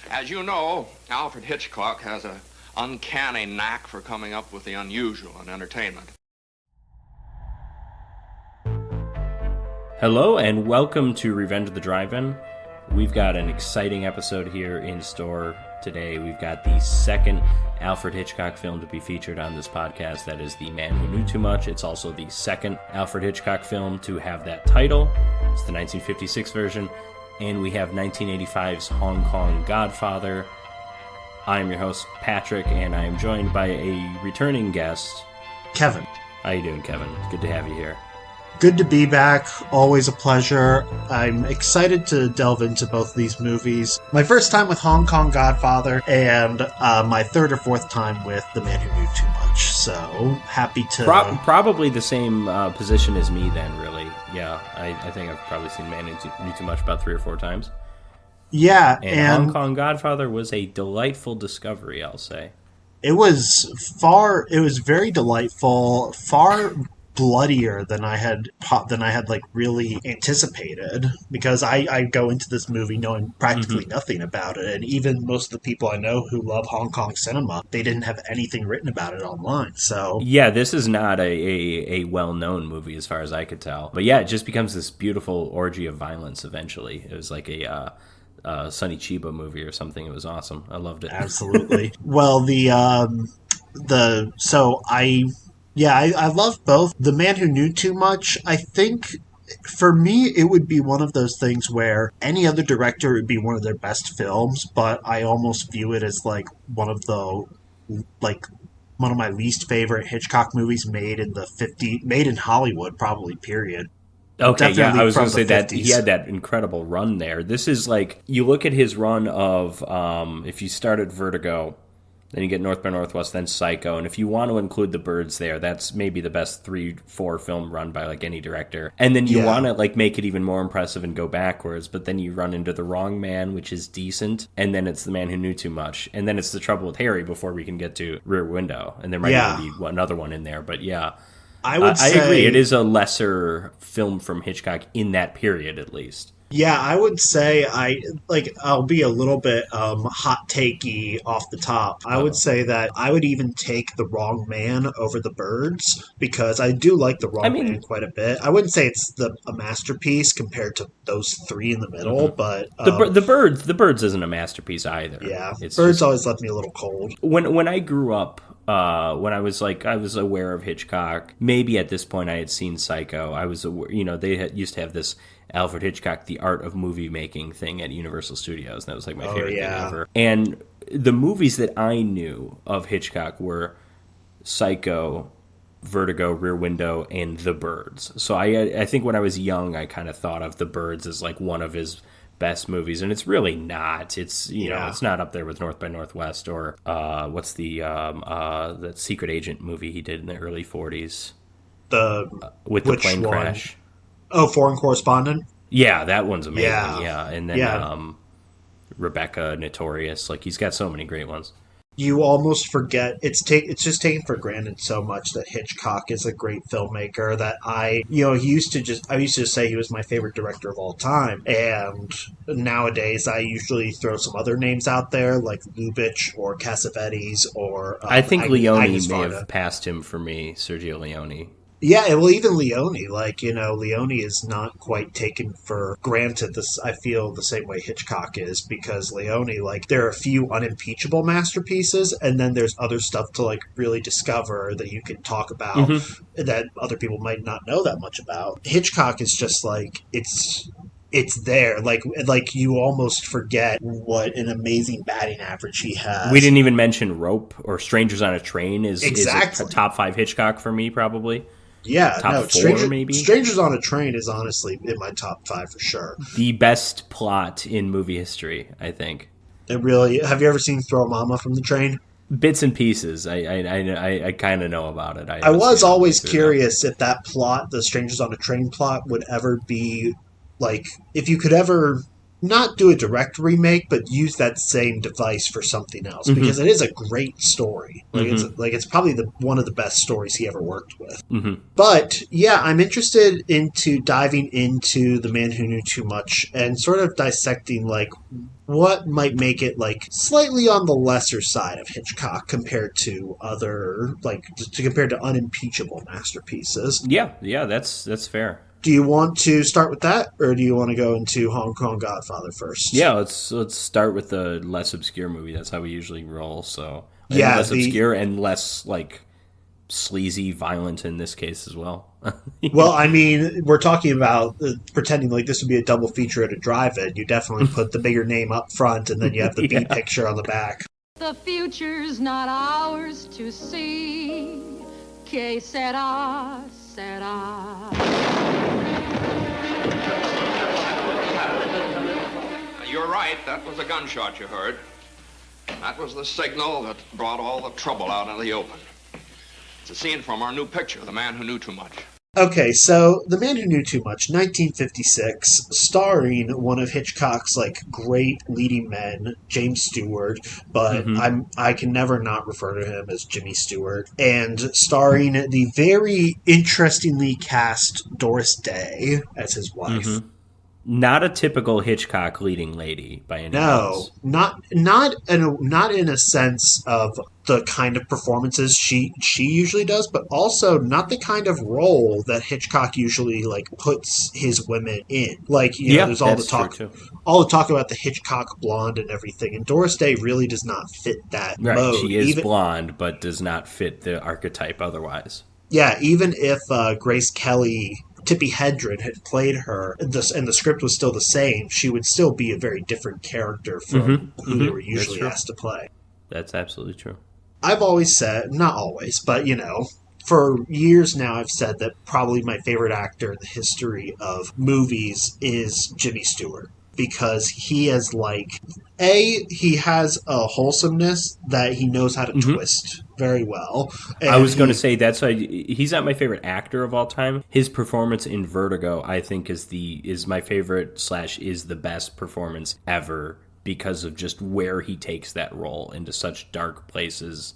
As you know, Alfred Hitchcock has an uncanny knack for coming up with the unusual in entertainment. Hello and welcome to Revenge of the Drive-In. We've got an exciting episode here in store today. We've got the second Alfred Hitchcock film to be featured on this podcast. That is The Man Who Knew Too Much. It's also the second Alfred Hitchcock film to have that title. It's the 1956 version. And we have 1985's Hong Kong Godfather. I'm your host, Patrick, and I am joined by a returning guest, Kevin. How you doing, Kevin? Good to have you here. Good to be back. Always a pleasure. I'm excited to delve into both of these movies. My first time with Hong Kong Godfather, and my third or fourth time with The Man Who Knew Too Much. So, happy to... Probably the same position as me then, really. Yeah, I think I've probably seen Man Who Knew Too Much about 3 or 4 times. Yeah, and Hong Kong Godfather was a delightful discovery, I'll say. It was very delightful, far bloodier than I had like really anticipated, because I go into this movie knowing practically nothing about it, and even most of the people I know who love Hong Kong cinema, they didn't have anything written about it online. So yeah, this is not a well-known movie as far as I could tell, but yeah, it just becomes this beautiful orgy of violence eventually. It was like a Sonny Chiba movie or something. It was awesome. I loved it. Absolutely. Well, I love both. The Man Who Knew Too Much, I think, for me, it would be one of those things where any other director would be one of their best films, but I almost view it as like one of my least favorite Hitchcock movies made in Hollywood, probably, period. Okay, Definitely yeah, I was going to say 50s. that he had that incredible run there. This is like, you look at his run of, if you start at Vertigo, then you get North by Northwest, then Psycho, and if you want to include The Birds there, that's maybe the best 3-4 film run by like any director. And then you want to like make it even more impressive and go backwards, but then you run into The Wrong Man, which is decent, and then it's The Man Who Knew Too Much, and then it's The Trouble with Harry before we can get to Rear Window, and there might even be another one in there, but yeah. I agree. It is a lesser film from Hitchcock in that period, at least. Yeah, I would say I'll be a little bit hot takey off the top. I would say that I would even take The Wrong Man over The Birds, because I do like The Wrong Man quite a bit. I wouldn't say it's a masterpiece compared to those three in the middle, but The Birds isn't a masterpiece either. Yeah, Birds always left me a little cold. When I grew up, when I was aware of Hitchcock. Maybe at this point I had seen Psycho. I was aware, they used to have this Alfred Hitchcock, The Art of Movie Making thing at Universal Studios. And that was like my favorite thing ever. And the movies that I knew of Hitchcock were Psycho, Vertigo, Rear Window, and The Birds. So I think when I was young, I kind of thought of The Birds as like one of his best movies, and it's really not. It's it's not up there with North by Northwest or what's that secret agent movie he did in the early 40s with the plane crash. Oh, Foreign Correspondent. Yeah, that one's amazing. Yeah. And then Rebecca, Notorious. Like, he's got so many great ones. You almost forget it's just taken for granted so much that Hitchcock is a great filmmaker that I used to say he was my favorite director of all time, and nowadays I usually throw some other names out there like Lubitsch or Cassavetes or I think Leone may have passed him for me, Sergio Leone. Yeah, well, even Leone, Leone is not quite taken for granted. I feel the same way Hitchcock is, because Leone, there are a few unimpeachable masterpieces, and then there's other stuff to, really discover that you can talk about that other people might not know that much about. Hitchcock is just, it's there. Like you almost forget what an amazing batting average he has. We didn't even mention Rope or Strangers on a Train is a top 5 Hitchcock for me, probably. Yeah, top 4 maybe. Strangers on a Train is honestly in my top 5 for sure. The best plot in movie history, I think. It really. Have you ever seen Throw Mama from the Train? Bits and pieces. I kind of know about it. I was always curious if that plot, the Strangers on a Train plot, would ever be if you could ever not do a direct remake, but use that same device for something else, because it is a great story. It's probably one of the best stories he ever worked with. But yeah, I'm interested into diving into The Man Who Knew Too Much and sort of dissecting what might make it like slightly on the lesser side of Hitchcock compared to other compared to unimpeachable masterpieces. Yeah, that's fair. Do you want to start with that, or do you want to go into Hong Kong Godfather first? Yeah, let's start with the less obscure movie. That's how we usually roll. So Yeah, less obscure and less like sleazy, violent in this case as well. Well, I mean, we're talking about pretending like this would be a double feature at a drive-in. You definitely put the bigger name up front, and then you have the B picture on the back. The future's not ours to see. Que sera, sera. You're right, that was a gunshot you heard. That was the signal that brought all the trouble out in the open. It's a scene from our new picture, The Man Who Knew Too Much. Okay, so The Man Who Knew Too Much, 1956, starring one of Hitchcock's great leading men, James Stewart, but I can never not refer to him as Jimmy Stewart, and starring the very interestingly cast Doris Day as his wife. Not a typical Hitchcock leading lady by any means. No, not in a sense of the kind of performances she usually does, but also not the kind of role that Hitchcock usually puts his women in. There's all the talk about the Hitchcock blonde and everything, and Doris Day really does not fit that mode. She is blonde, but does not fit the archetype otherwise. Yeah, even if Grace Kelly, Tippi Hedren, had played her, and the script was still the same, she would still be a very different character from who they were usually asked to play. That's absolutely true. I've always said, not always, but for years now I've said that probably my favorite actor in the history of movies is Jimmy Stewart. Because he has he has a wholesomeness that he knows how to twist very well. And I was going to say that's why he's not my favorite actor of all time. His performance in Vertigo, I think, is my favorite / is the best performance ever because of just where he takes that role into such dark places,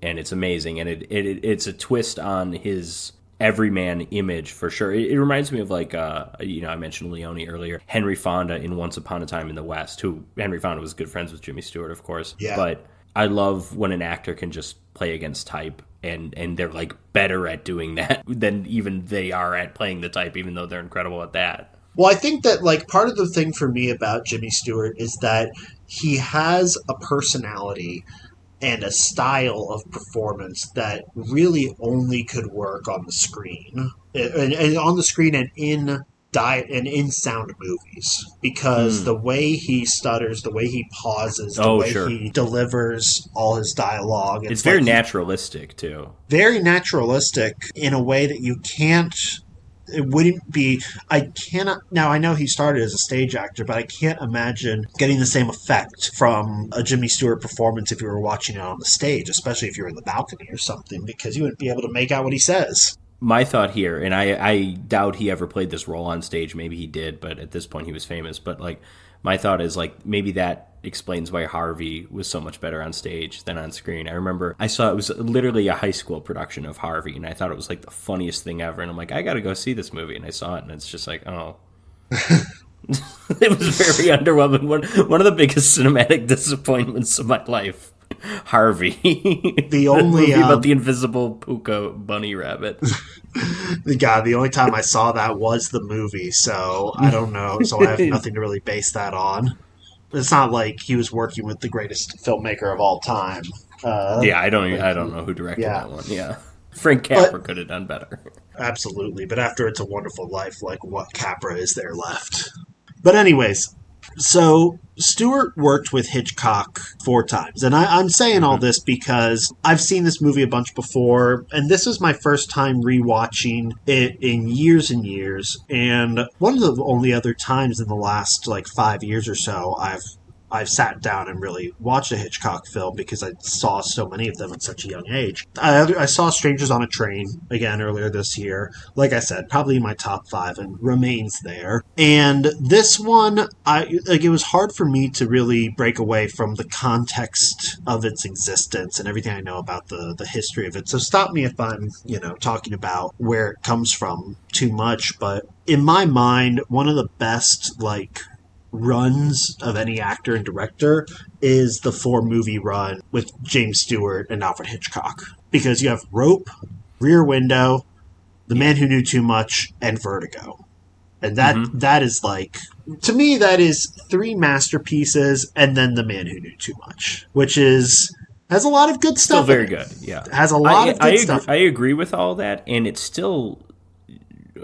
and it's amazing. And it's a twist on his everyman image for sure. It reminds me of I mentioned Leone earlier, Henry Fonda in Once Upon a Time in the West, who Henry Fonda was good friends with Jimmy Stewart, of course. Yeah. But I love when an actor can just play against type, and they're better at doing that than even they are at playing the type, even though they're incredible at that. Well, I think that part of the thing for me about Jimmy Stewart is that he has a personality and a style of performance that really only could work on the screen, and on the screen and in sound movies, because the way he stutters, the way he pauses, the way he delivers all his dialogue, it's very naturalistic too. Very naturalistic in a way that you can't. It wouldn't be. I cannot. Now, I know he started as a stage actor, but I can't imagine getting the same effect from a Jimmy Stewart performance if you were watching it on the stage, especially if you're in the balcony or something, because you wouldn't be able to make out what he says. My thought here, and I doubt he ever played this role on stage. Maybe he did, but at this point he was famous. But my thought is maybe that explains why Harvey was so much better on stage than on screen. I remember I saw it was literally a high school production of Harvey, and I thought it was the funniest thing ever. And I'm I got to go see this movie, and I saw it, and it's just oh. It was very underwhelming. One of the biggest cinematic disappointments of my life. Harvey. The only about the invisible puka bunny rabbit. The only time I saw that was the movie, so I don't know. So I have nothing to really base that on. It's not like he was working with the greatest filmmaker of all time. I don't know who directed that one. Yeah, Frank Capra could have done better. Absolutely, but after It's a Wonderful Life, what Capra is there left? But anyways, so Stewart worked with Hitchcock 4 times. And I'm saying all this because I've seen this movie a bunch before, and this is my first time rewatching it in years and years. And one of the only other times in the last 5 years or so I've sat down and really watched a Hitchcock film because I saw so many of them at such a young age. I saw Strangers on a Train again earlier this year. Like I said, probably my top 5 and remains there. And this one, it was hard for me to really break away from the context of its existence and everything I know about the history of it. So stop me if I'm, talking about where it comes from too much. But in my mind, one of the best, runs of any actor and director is the 4-movie run with James Stewart and Alfred Hitchcock. Because you have Rope, Rear Window, The Man Who Knew Too Much, and Vertigo. And that is like, to me, that is 3 masterpieces, and then The Man Who Knew Too Much, which has a lot of good stuff. Still very good, yeah. Has a lot of good stuff. I agree with all that, and it's still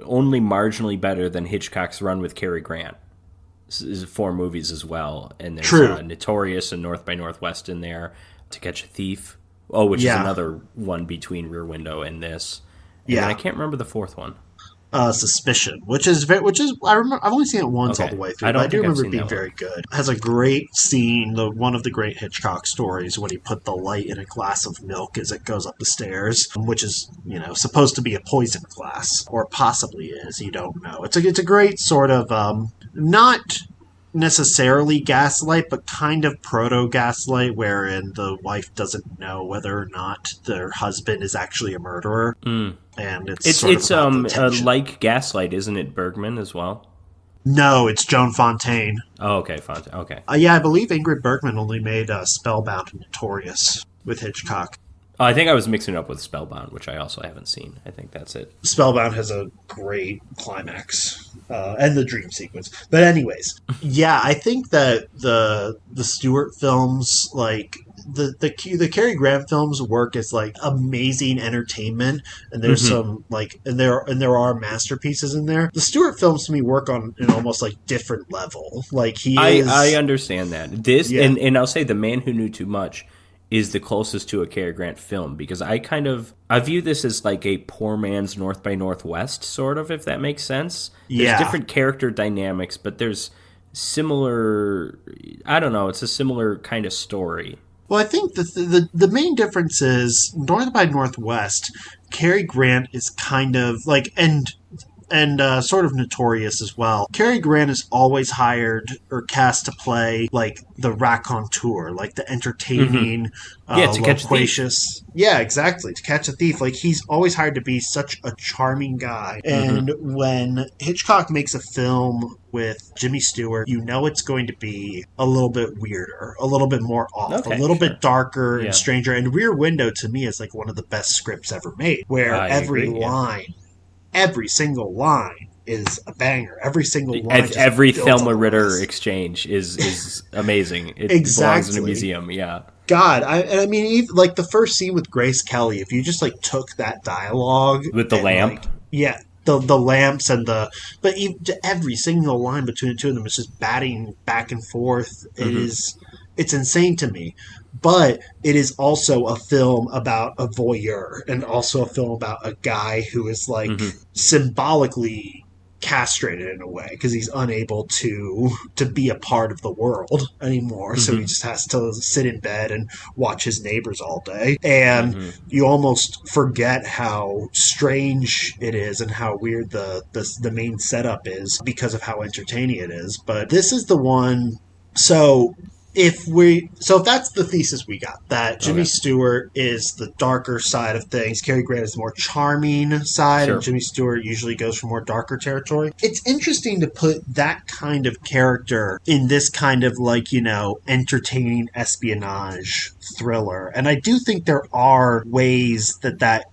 only marginally better than Hitchcock's run with Cary Grant. Is 4 movies as well, and there's Notorious and North by Northwest in there, To Catch a Thief, which is another one between Rear Window and this. And I can't remember the 4th one. Suspicion, which is I remember, I've only seen it once all the way through, but I do remember it being very good. It has a great scene, one of the great Hitchcock stories, when he put the light in a glass of milk as it goes up the stairs, which is, supposed to be a poison glass, or possibly is, you don't know. It's a great sort of, not necessarily gaslight, but kind of proto-gaslight, wherein the wife doesn't know whether or not their husband is actually a murderer. And it's like Gaslight, isn't it? Bergman as well. No, it's Joan Fontaine. Oh, okay, Fontaine. Okay. I believe Ingrid Bergman only made Spellbound and Notorious with Hitchcock. I think I was mixing it up with Spellbound, which I also haven't seen. I think that's it. Spellbound has a great climax and the dream sequence. But anyways, I think that the Stewart films, like the Cary Grant films, work as like amazing entertainment, and there's some like and there are masterpieces in there. The Stewart films to me work on an almost like different level. Like I understand that. And I'll say The Man Who Knew Too Much is the closest to a Cary Grant film, because I view this as like a poor man's North by Northwest, sort of, if that makes sense. There's different character dynamics, but there's similar, I don't know, it's a similar kind of story. Well, I think the main difference is North by Northwest, Cary Grant is kind of like, and sort of Notorious as well. Cary Grant is always hired or cast to play like the raconteur, like the entertaining, loquacious. Yeah, exactly. To Catch a Thief. Like, he's always hired to be such a charming guy. And when Hitchcock makes a film with Jimmy Stewart, you know it's going to be a little bit weirder, a little bit more off, a little bit darker and stranger. And Rear Window, to me, is like one of the best scripts ever made, where every single line is a banger. Every single line. Every Thelma Ritter exchange is amazing. It belongs in a museum. Yeah. God, I mean, even, like the first scene with Grace Kelly, if you just like took that dialogue with the lamp, the lamps and but even every single line between the two of them is just batting back and forth. It's insane to me. But it is also a film about a voyeur, and also a film about a guy who is like symbolically castrated in a way, because he's unable to be a part of the world anymore. So he just has to sit in bed and watch his neighbors all day. And you almost forget how strange it is and how weird the main setup is because of how entertaining it is. But this is the one. So if that's the thesis we got, that Jimmy Stewart is the darker side of things, Cary Grant is the more charming side, and Jimmy Stewart usually goes for more darker territory. It's interesting to put that kind of character in this kind of like, entertaining espionage thriller. And I do think there are ways that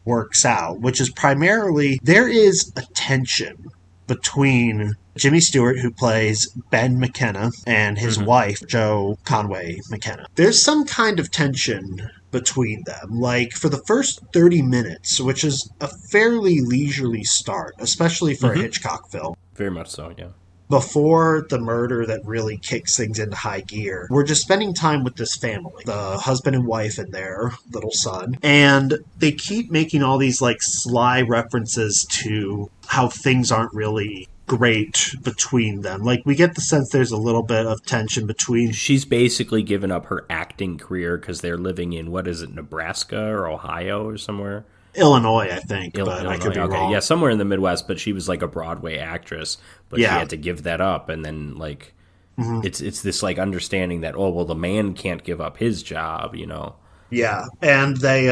works out, which is primarily there is a tension between Jimmy Stewart, who plays Ben McKenna, and his wife, Jo Conway McKenna. There's some kind of tension between them. Like, for the first 30 minutes, which is a fairly leisurely start, especially for a Hitchcock film. Very much so, yeah. Before the murder that really kicks things into high gear, we're just spending time with this family, the husband and wife and their little son, and they keep making all these like sly references to how things aren't really great between them. Like, we get the sense there's a little bit of tension between... She's basically given up her acting career because they're living in, Nebraska or Ohio or somewhere? Illinois, I think, but Illinois, I could be wrong. Yeah, somewhere in the Midwest, but she was like a Broadway actress, but she had to give that up, and then like it's this like understanding that, the man can't give up his job, Yeah, and they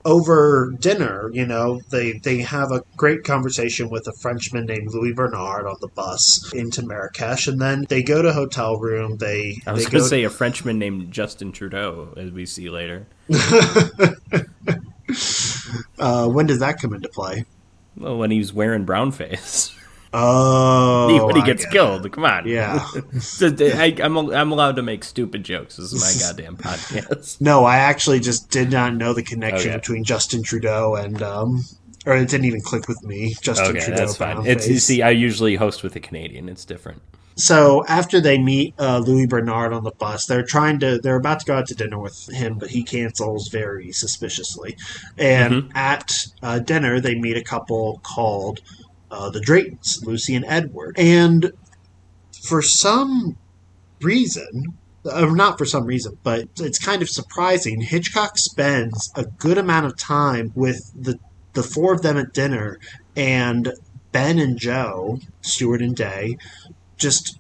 over dinner, they have a great conversation with a Frenchman named Louis Bernard on the bus into Marrakesh, and then they go to a hotel room. I was going to say a Frenchman named Justin Trudeau, as we see later. When does that come into play? Well, when he's wearing brownface. Oh, when he gets killed. Come on. Yeah. I'm allowed to make stupid jokes. This is my goddamn podcast. No, I actually just did not know the connection between Justin Trudeau and, or it didn't even click with me. Justin Trudeau. That's fine. You see, I usually host with a Canadian. It's different. So after they meet Louis Bernard on the bus, they're about to go out to dinner with him, but he cancels very suspiciously. And at dinner, they meet a couple called the Draytons, Lucy and Edward. And for some reason, not for some reason, but it's kind of surprising, Hitchcock spends a good amount of time with the four of them at dinner, and Ben and Joe, Stuart and Day, just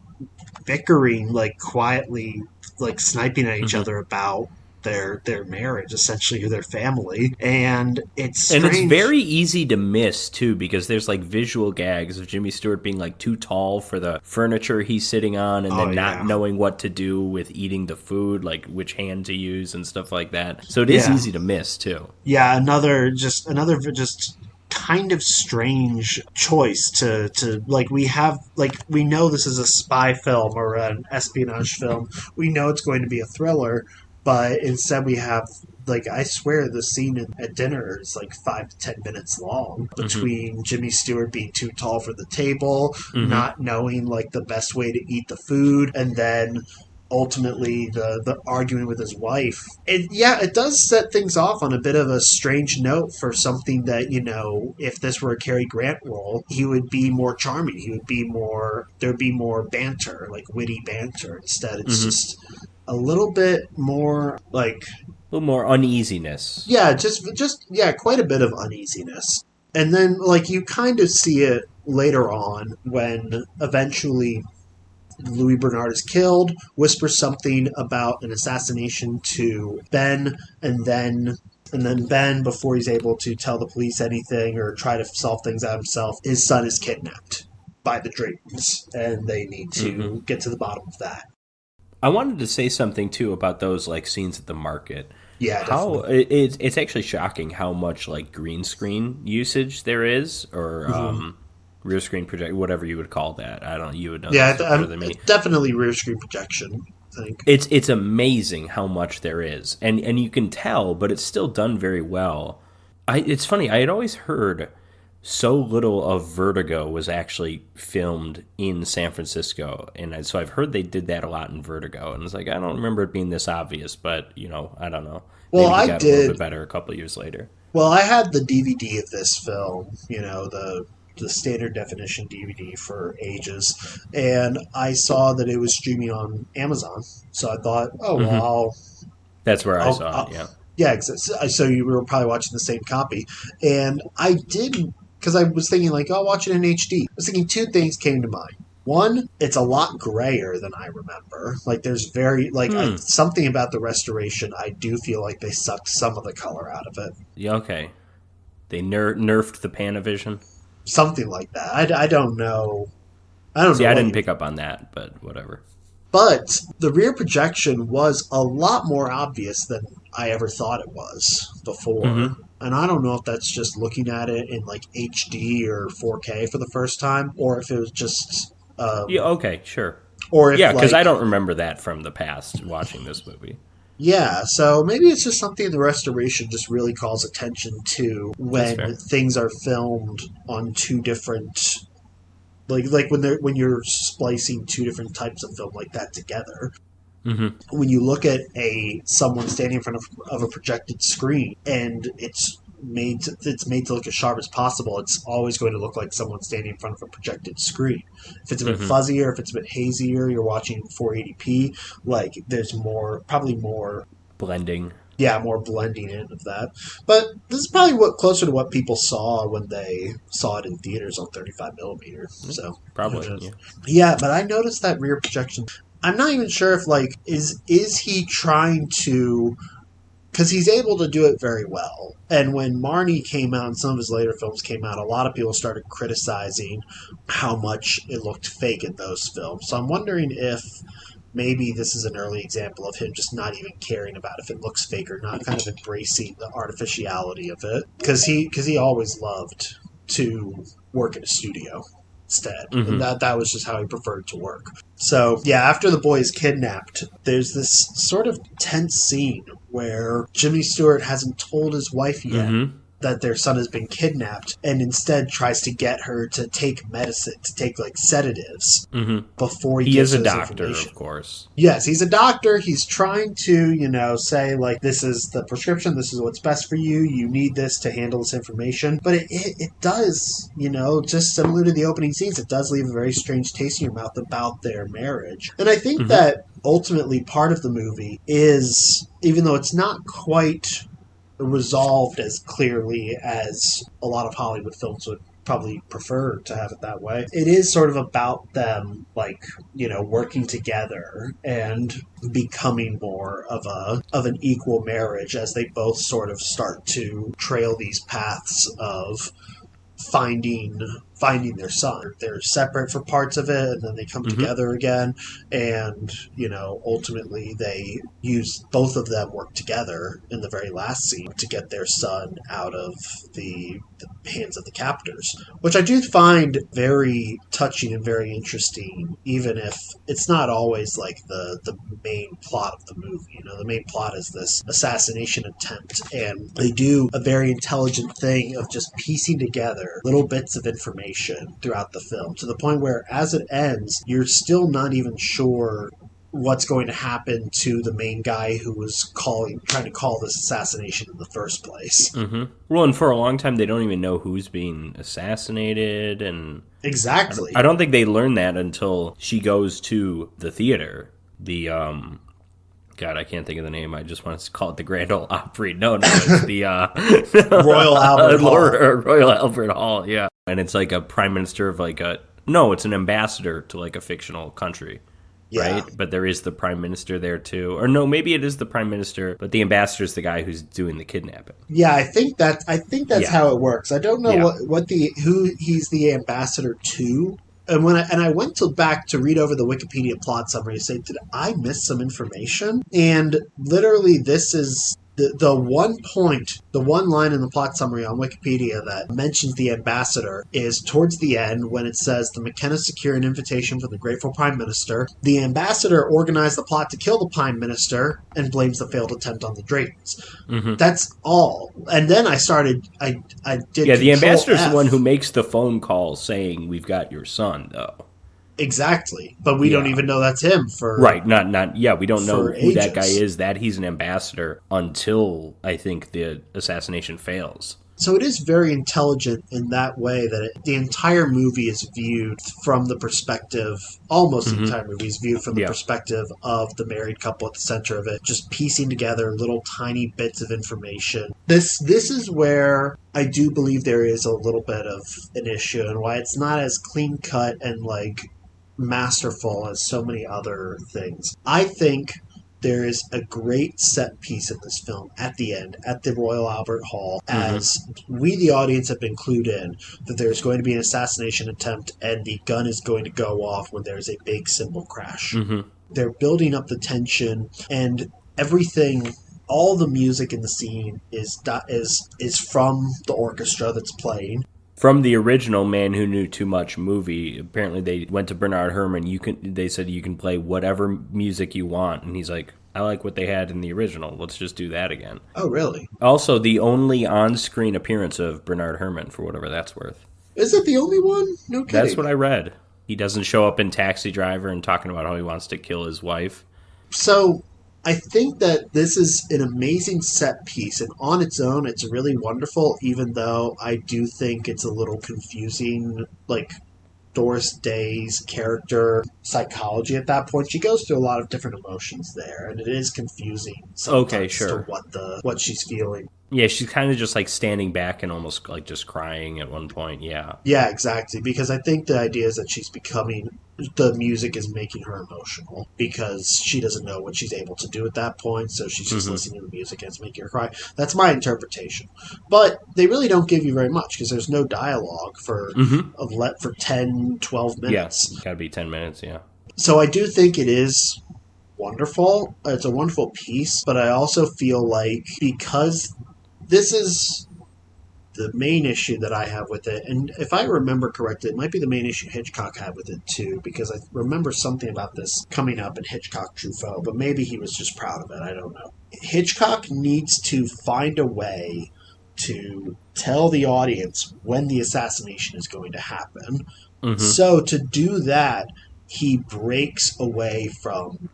bickering, like, quietly, like, sniping at each other about their marriage, essentially, or their family. And it's strange. And it's very easy to miss, too, because there's, like, visual gags of Jimmy Stewart being, like, too tall for the furniture he's sitting on, and then not knowing what to do with eating the food, like, which hand to use and stuff like that. So it is easy to miss, too. Yeah, another kind of strange choice to like, we know this is a spy film or an espionage film. We know it's going to be a thriller, but instead we have, like, I swear the scene at dinner is like 5 to 10 minutes long, between Jimmy Stewart being too tall for the table, not knowing, like, the best way to eat the food, and then ultimately the arguing with his wife. It does set things off on a bit of a strange note for something that, if this were a Cary Grant role, he would be more charming. There'd be more banter, like witty banter. Instead, it's just a little bit more like... A little more uneasiness. Yeah, quite a bit of uneasiness. And then, like, you kind of see it later on when eventually Louis Bernard is killed, whispers something about an assassination to Ben, and then Ben, before he's able to tell the police anything or try to solve things out himself, his son is kidnapped by the Draytons, and they need to get to the bottom of that. I wanted to say something, too, about those, like, scenes at the market. Yeah, definitely. It's actually shocking how much, like, green screen usage there is, or rear screen project, whatever you would call that. You would know. Yeah, it's definitely rear screen projection, I think. It's amazing how much there is, and you can tell, but it's still done very well. It's funny, I had always heard so little of Vertigo was actually filmed in San Francisco, and so I've heard they did that a lot in Vertigo, and it's like, I don't remember it being this obvious, but, I don't know. Well, maybe it got a little bit better a couple of years later. Well, I had the DVD of this film, the standard definition DVD for ages, and I saw that it was streaming on Amazon, so I thought, that's where I saw it, yeah. Yeah, so you were probably watching the same copy, and I didn't, because I was thinking, like, I'll watch it in HD. I was thinking two things came to mind. One, it's a lot grayer than I remember. Like, there's something about the restoration, I do feel like they sucked some of the color out of it. Yeah, okay. They nerfed the Panavision? Something like that. I don't know. I didn't pick up on that, but whatever. But the rear projection was a lot more obvious than I ever thought it was before. And I don't know if that's just looking at it in, like, HD or 4K for the first time, or if it was just... yeah, okay, sure. Or if, because I don't remember that from the past watching this movie. Yeah, so maybe it's just something the restoration just really calls attention to when things are filmed on two different... Like when you're splicing two different types of film like that together. When you look at someone standing in front of a projected screen and it's made to look as sharp as possible, it's always going to look like someone standing in front of a projected screen. If it's a bit fuzzier, if it's a bit hazier, you're watching 480p, like, there's probably more blending. Yeah, more blending in of that. But this is probably closer to what people saw when they saw it in theaters on 35 millimeter. So probably. Yeah, but I noticed that rear projection. I'm not even sure if, like, is he trying to because he's able to do it very well. And when Marnie came out and some of his later films came out, a lot of people started criticizing how much it looked fake in those films. So I'm wondering if maybe this is an early example of him just not even caring about if it looks fake or not, kind of embracing the artificiality of it. Because he always loved to work in a studio instead. And that was just how he preferred to work. So, yeah, after the boy is kidnapped, there's this sort of tense scene where Jimmy Stewart hasn't told his wife yet that their son has been kidnapped, and instead tries to get her to take medicine, to take like sedatives before he is gives a her doctor, information. of course. Yes, he's a doctor. He's trying to, say like, this is the prescription, this is what's best for you, you need this to handle this information. But it does, just similar to the opening scenes, it does leave a very strange taste in your mouth about their marriage. And I think that ultimately part of the movie is, even though it's not quite resolved as clearly as a lot of Hollywood films would probably prefer to have it that way, it is sort of about them, working together and becoming more of an equal marriage as they both sort of start to trail these paths of finding their son. They're separate for parts of it, and then they come together again, and ultimately both of them work together in the very last scene to get their son out of the hands of the captors, which I do find very touching and very interesting, even if it's not always like the main plot of the movie. The main plot is this assassination attempt, and they do a very intelligent thing of just piecing together little bits of information throughout the film, to the point where as it ends, you're still not even sure what's going to happen to the main guy who was trying to call this assassination in the first place. Well, and for a long time, they don't even know who's being assassinated, and exactly. I don't think they learn that until she goes to the theater. The God, I can't think of the name. I just want to call it the Grand Ole Opry. No, it's the Royal Albert Hall. Royal Albert Hall, yeah. And it's like a prime minister of it's an ambassador to like a fictional country, right? But there is the prime minister there too. Or no, maybe it is the prime minister, but the ambassador is the guy who's doing the kidnapping. Yeah, I think that's how it works. I don't know who he's the ambassador to. And I went back to read over the Wikipedia plot summary to say, did I miss some information? And literally, this is the one line in the plot summary on Wikipedia that mentions the ambassador is towards the end when it says the McKennas secure an invitation from the grateful prime minister. The ambassador organized the plot to kill the prime minister and blames the failed attempt on the Draytons. That's all. And then I did. Yeah, the ambassador's the one who makes the phone call saying, "We've got your son," though. Exactly, but we don't even know that's him for right. We don't know who ages. That guy is. That he's an ambassador until I think the assassination fails. So it is very intelligent in that way that the entire movie is viewed from the perspective. Almost the entire movie is viewed from the perspective of the married couple at the center of it, just piecing together little tiny bits of information. This is where I do believe there is a little bit of an issue, and why it's not as clean cut and masterful as so many other things. I think there is a great set piece in this film at the end, at the Royal Albert Hall, as we, the audience, have been clued in that there's going to be an assassination attempt and the gun is going to go off when there's a big cymbal crash. They're building up the tension, and everything, all the music in the scene is from the orchestra that's playing. From the original Man Who Knew Too Much movie, apparently they went to Bernard Herrmann. They said you can play whatever music you want, and he's like, I like what they had in the original. Let's just do that again. Oh, really? Also, the only on-screen appearance of Bernard Herrmann, for whatever that's worth. Is it the only one? No kidding. That's what I read. He doesn't show up in Taxi Driver and talking about how he wants to kill his wife. So I think that this is an amazing set piece, and on its own, it's really wonderful, even though I do think it's a little confusing, Doris Day's character psychology at that point. She goes through a lot of different emotions there, and it is confusing sometimes to what she's feeling. Yeah, she's kind of just like standing back and almost like just crying at one point. Yeah. Yeah, exactly. Because I think the idea is that she's becoming, the music is making her emotional because she doesn't know what she's able to do at that point. So she's just listening to the music and it's making her cry. That's my interpretation. But they really don't give you very much because there's no dialogue for for 10, 12 minutes. Yeah, gotta be 10 minutes, yeah. So I do think it is wonderful. It's a wonderful piece, but I also feel like because this is the main issue that I have with it, and if I remember correctly, it might be the main issue Hitchcock had with it too, because I remember something about this coming up in Hitchcock Truffaut, but maybe he was just proud of it, I don't know. Hitchcock needs to find a way to tell the audience when the assassination is going to happen. So to do that, he breaks away from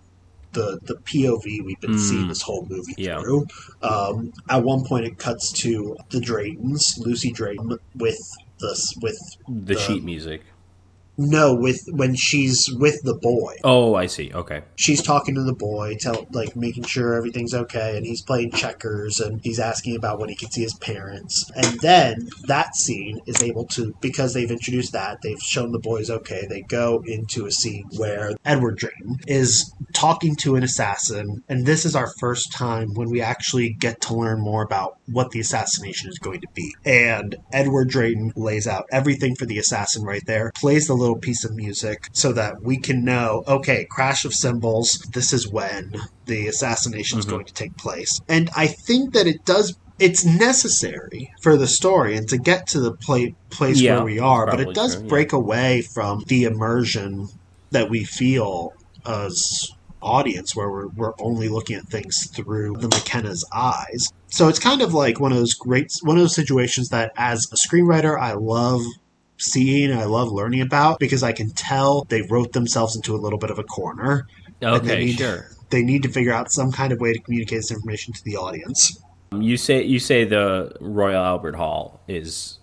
the POV we've been seeing this whole movie through. At one point, it cuts to the Draytons, Lucy Drayton, with the sheet music. No, when she's with the boy. Oh, I see. Okay. She's talking to the boy, making sure everything's okay, and he's playing checkers, and he's asking about when he can see his parents. And then that scene is able to, because they've introduced that, they've shown the boy's okay, they go into a scene where Edward Drayton is talking to an assassin, and this is our first time when we actually get to learn more about what the assassination is going to be. And Edward Drayton lays out everything for the assassin right there, plays the little piece of music so that we can know, okay, crash of cymbals, this is when the assassination is going to take place. And I think that it's necessary for the story and to get to the place where we are, but it does break away from the immersion that we feel as audience, where we're only looking at things through the McKenna's eyes. So it's kind of like one of those situations that as a screenwriter I love seeing and I love learning about, because I can tell they wrote themselves into a little bit of a corner. Okay, sure. They need to figure out some kind of way to communicate this information to the audience. You say the Royal Albert Hall is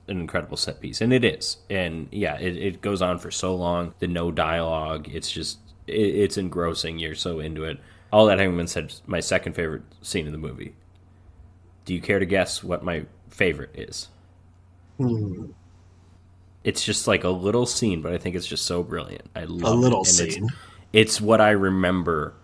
an incredible set piece, and it is. And yeah, it goes on for so long. The no dialogue, it's engrossing. You're so into it. All that having been said, my second favorite scene in the movie. Do you care to guess what my favorite is? It's just like a little scene, but I think it's just so brilliant. I love a little it. Scene. It's what I remember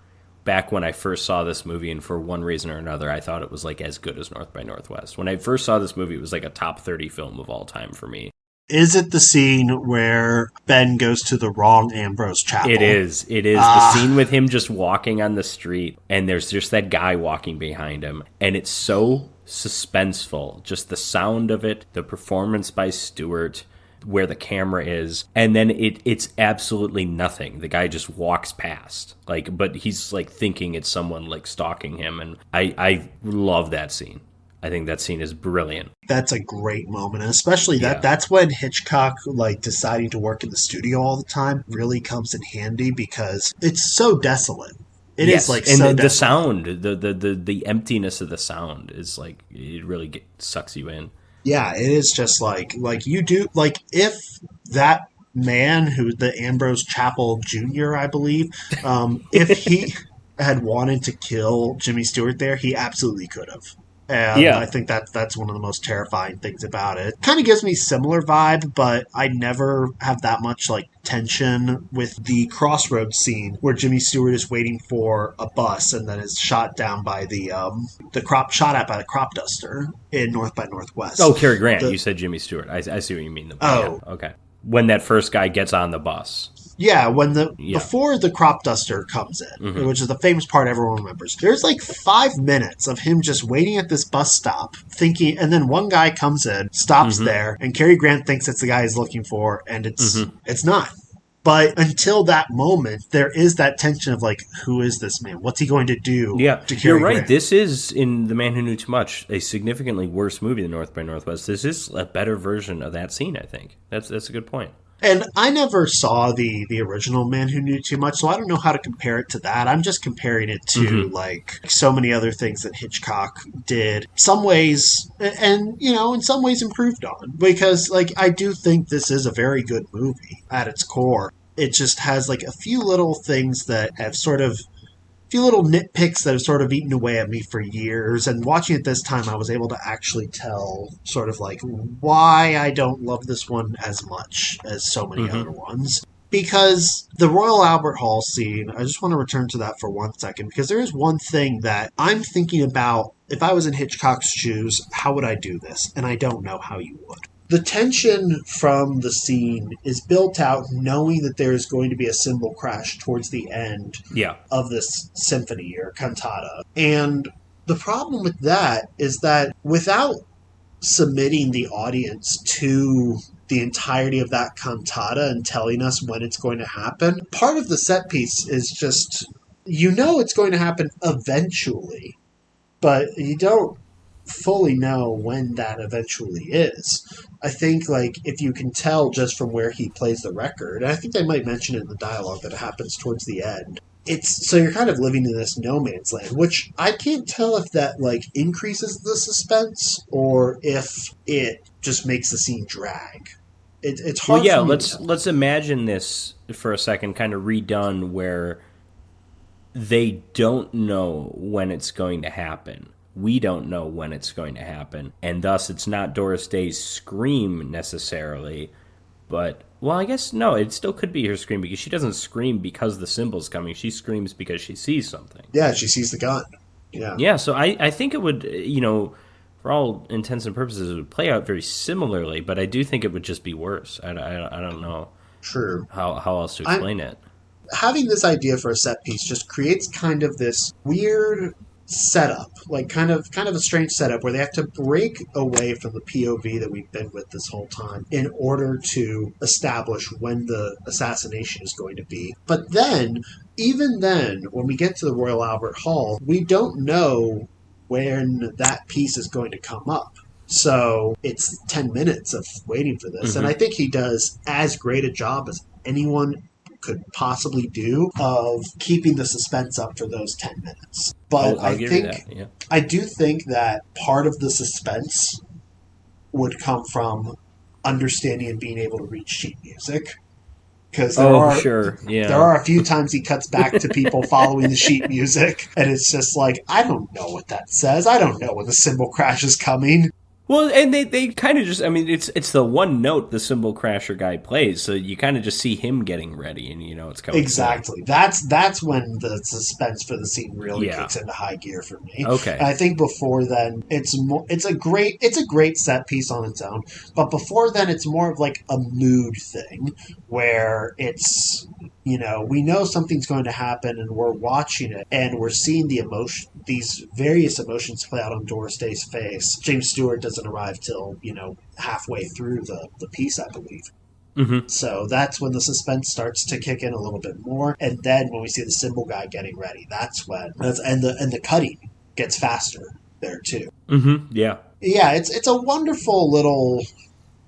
back when I first saw this movie, and for one reason or another, I thought it was like as good as North by Northwest. When I first saw this movie, it was like a top 30 film of all time for me. Is it the scene where Ben goes to the wrong Ambrose Chapel? It is. The scene with him just walking on the street, and there's just that guy walking behind him, and it's so suspenseful. Just the sound of it, the performance by Stewart, where the camera is, and then it's absolutely nothing. The guy just walks past, but he's like thinking it's someone like stalking him, and I love that scene. I think that scene is brilliant. That's a great moment, and especially that's when Hitchcock, deciding to work in the studio all the time, really comes in handy, because it's so desolate. It is and so the sound, the emptiness of the sound is it really sucks you in. Yeah, it is just you do, if that man who, the Ambrose Chapel Jr., I believe, if he had wanted to kill Jimmy Stewart there, he absolutely could have. And I think that's one of the most terrifying things about it. Kind of gives me similar vibe, but I never have that much tension with the crossroads scene where Jimmy Stewart is waiting for a bus and then is shot down by the crop duster in North by Northwest. Oh, Cary Grant. You said Jimmy Stewart. I see what you mean. Okay. When that first guy gets on the bus. Yeah, before the crop duster comes in, which is the famous part everyone remembers, there's 5 minutes of him just waiting at this bus stop, thinking, and then one guy comes in, stops there, and Cary Grant thinks it's the guy he's looking for, and it's not. But until that moment, there is that tension of who is this man? What's he going to do? Yeah, to Cary you're right. Grant? This is, in The Man Who Knew Too Much, a significantly worse movie than North by Northwest. This is a better version of that scene, I think. That's a good point. And I never saw the original Man Who Knew Too Much, so I don't know how to compare it to that. I'm just comparing it to, so many other things that Hitchcock did. Some ways, and, in some ways improved on. Because, I do think this is a very good movie at its core. It just has, a few little things that have sort of few little nitpicks that have sort of eaten away at me for years. And watching it this time, I was able to actually tell sort of like why I don't love this one as much as so many other ones. Because the Royal Albert Hall scene, I just want to return to that for 1 second, because there is one thing that I'm thinking about. If I was in Hitchcock's shoes, how would I do this? And I don't know how you would. The tension from the scene is built out knowing that there is going to be a cymbal crash towards the end of this symphony or cantata. And the problem with that is that without submitting the audience to the entirety of that cantata and telling us when it's going to happen, part of the set piece is just, it's going to happen eventually, but you don't fully know when that eventually is. I think, if you can tell just from where he plays the record, and I think they might mention it in the dialogue that it happens towards the end, so you're kind of living in this no man's land, which I can't tell if that, increases the suspense or if it just makes the scene drag. It's hard. Well, yeah, let's imagine this for a second, kind of redone, where they don't know when it's going to happen. We don't know when it's going to happen, and thus it's not Doris Day's scream necessarily, but, well, I guess, no, it still could be her scream, because she doesn't scream because the cymbal's coming. She screams because she sees something. Yeah, she sees the gun. Yeah. Yeah, so I think it would, for all intents and purposes, it would play out very similarly, but I do think it would just be worse. I don't know. True. How else to explain it. Having this idea for a set piece just creates kind of this weird setup, kind of a strange setup where they have to break away from the POV that we've been with this whole time in order to establish when the assassination is going to be. But then, even then, when we get to the Royal Albert Hall, we don't know when that piece is going to come up. So it's 10 minutes of waiting for this. And I think he does as great a job as anyone could possibly do of keeping the suspense up for those 10 minutes. But I do think that part of the suspense would come from understanding and being able to read sheet music. Because there are a few times he cuts back to people following the sheet music, and it's just I don't know what that says. I don't know when the cymbal crash is coming. Well, and they kind of just, it's the one note the cymbal crasher guy plays, so you kind of just see him getting ready, and it's coming. Exactly. That's when the suspense for the scene really kicks into high gear for me. Okay. And I think before then, it's a great set piece on its own, but before then, it's more of a mood thing where it's, we know something's going to happen, and we're watching it, and we're seeing these various emotions play out on Doris Day's face. James Stewart doesn't arrive till, halfway through the piece, I believe. Mm-hmm. So that's when the suspense starts to kick in a little bit more. And then when we see the cymbal guy getting ready, and the cutting gets faster there too. Mm-hmm. Yeah. Yeah, it's a wonderful little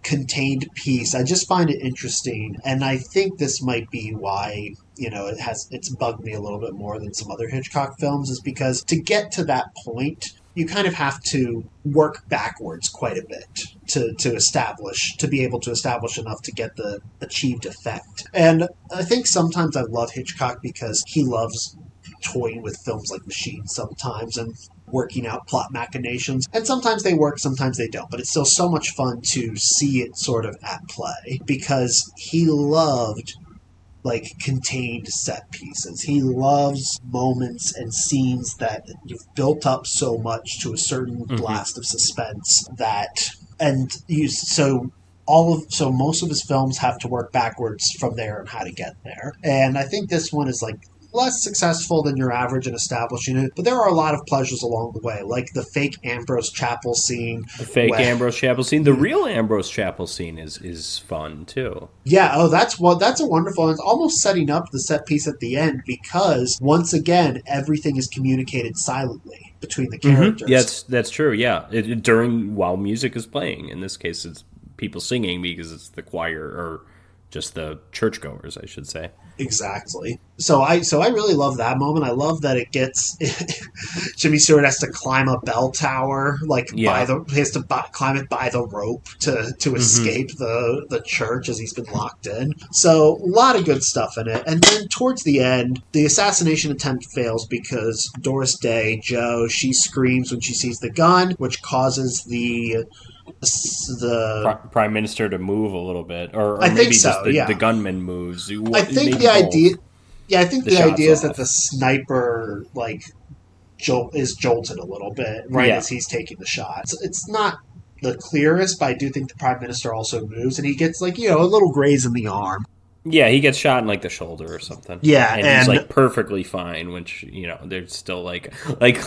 contained piece. I just find it interesting, and I think this might be why it's bugged me a little bit more than some other Hitchcock films, is because to get to that point you kind of have to work backwards quite a bit to be able to establish enough to get the achieved effect. And I think sometimes I love Hitchcock because he loves toying with films like Machine sometimes and working out plot machinations. And sometimes they work, sometimes they don't. But it's still so much fun to see it sort of at play because he loved contained set pieces. He loves moments and scenes that you've built up so much to a certain blast of suspense so most of his films have to work backwards from there and how to get there. And I think this one is less successful than your average in establishing it, but there are a lot of pleasures along the way, like the fake Ambrose Chapel scene. The real Ambrose Chapel scene is fun too. Yeah, that's a wonderful, and it's almost setting up the set piece at the end because once again everything is communicated silently between the characters. Yes, that's true. Yeah, while music is playing. In this case, it's people singing because it's the choir or just the churchgoers, I should say. Exactly. So I really love that moment. I love that it gets Jimmy Stewart has to climb a bell tower, he has to climb it by the rope to escape the church as he's been locked in. So a lot of good stuff in it. And then towards the end, the assassination attempt fails because Doris Day, Jo, she screams when she sees the gun, which causes the Prime Minister to move a little bit, or I maybe think so, just the gunman moves. I think the idea. Yeah, I think the idea is that the sniper is jolted a little bit as he's taking the shot. It's not the clearest, but I do think the Prime Minister also moves, and he gets a little graze in the arm. Yeah, he gets shot in the shoulder or something. Yeah, and he's perfectly fine. Which they're still like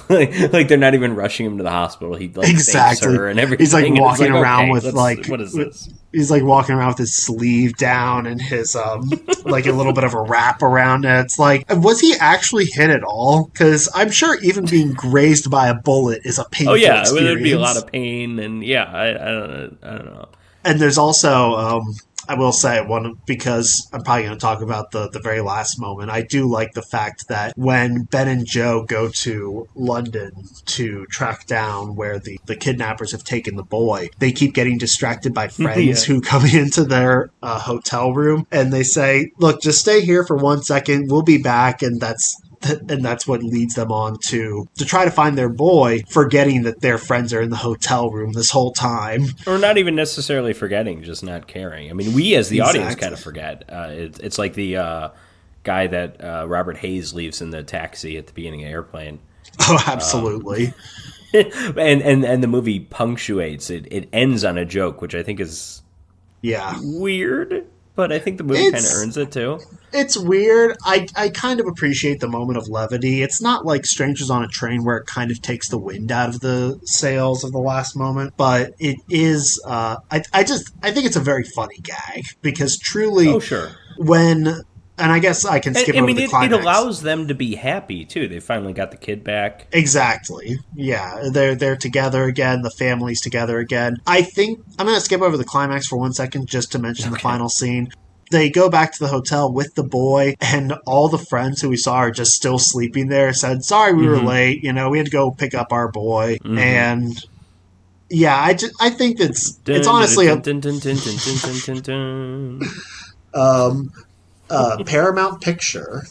they're not even rushing him to the hospital. He exactly saves her and everything. He's walking around with what is this? He's walking around with his sleeve down and his a little bit of a wrap around it. It's was he actually hit at all? Because I'm sure even being grazed by a bullet is a painful experience. There'd be a lot of pain, and I don't know. And there's also I will say because I'm probably going to talk about the very last moment. I do like the fact that when Ben and Jo go to London to track down where the kidnappers have taken the boy, they keep getting distracted by friends who come into their hotel room, and they say, "Look, just stay here for 1 second. We'll be back," and that's what leads them on to try to find their boy, forgetting that their friends are in the hotel room this whole time. Or not even necessarily forgetting, just not caring. I mean, we as the audience kind of forget. It's like the guy that Robert Hayes leaves in the taxi at the beginning of Airplane. Oh, absolutely. And the movie punctuates. It ends on a joke, which I think is weird. But I think the movie kind of earns it, too. It's weird. I kind of appreciate the moment of levity. It's not like Strangers on a Train where it kind of takes the wind out of the sails of the last moment. But it is... I think it's a very funny gag. Because truly... Oh, sure. And I guess I can skip over the climax. It allows them to be happy, too. They finally got the kid back. Exactly. Yeah. They're together again. The family's together again. I think... I'm going to skip over the climax for 1 second just to mention the final scene. They go back to the hotel with the boy, and all the friends who we saw are just still sleeping there. Said, "Sorry, we were late. We had to go pick up our boy." And... yeah, I think it's honestly a... Paramount Picture.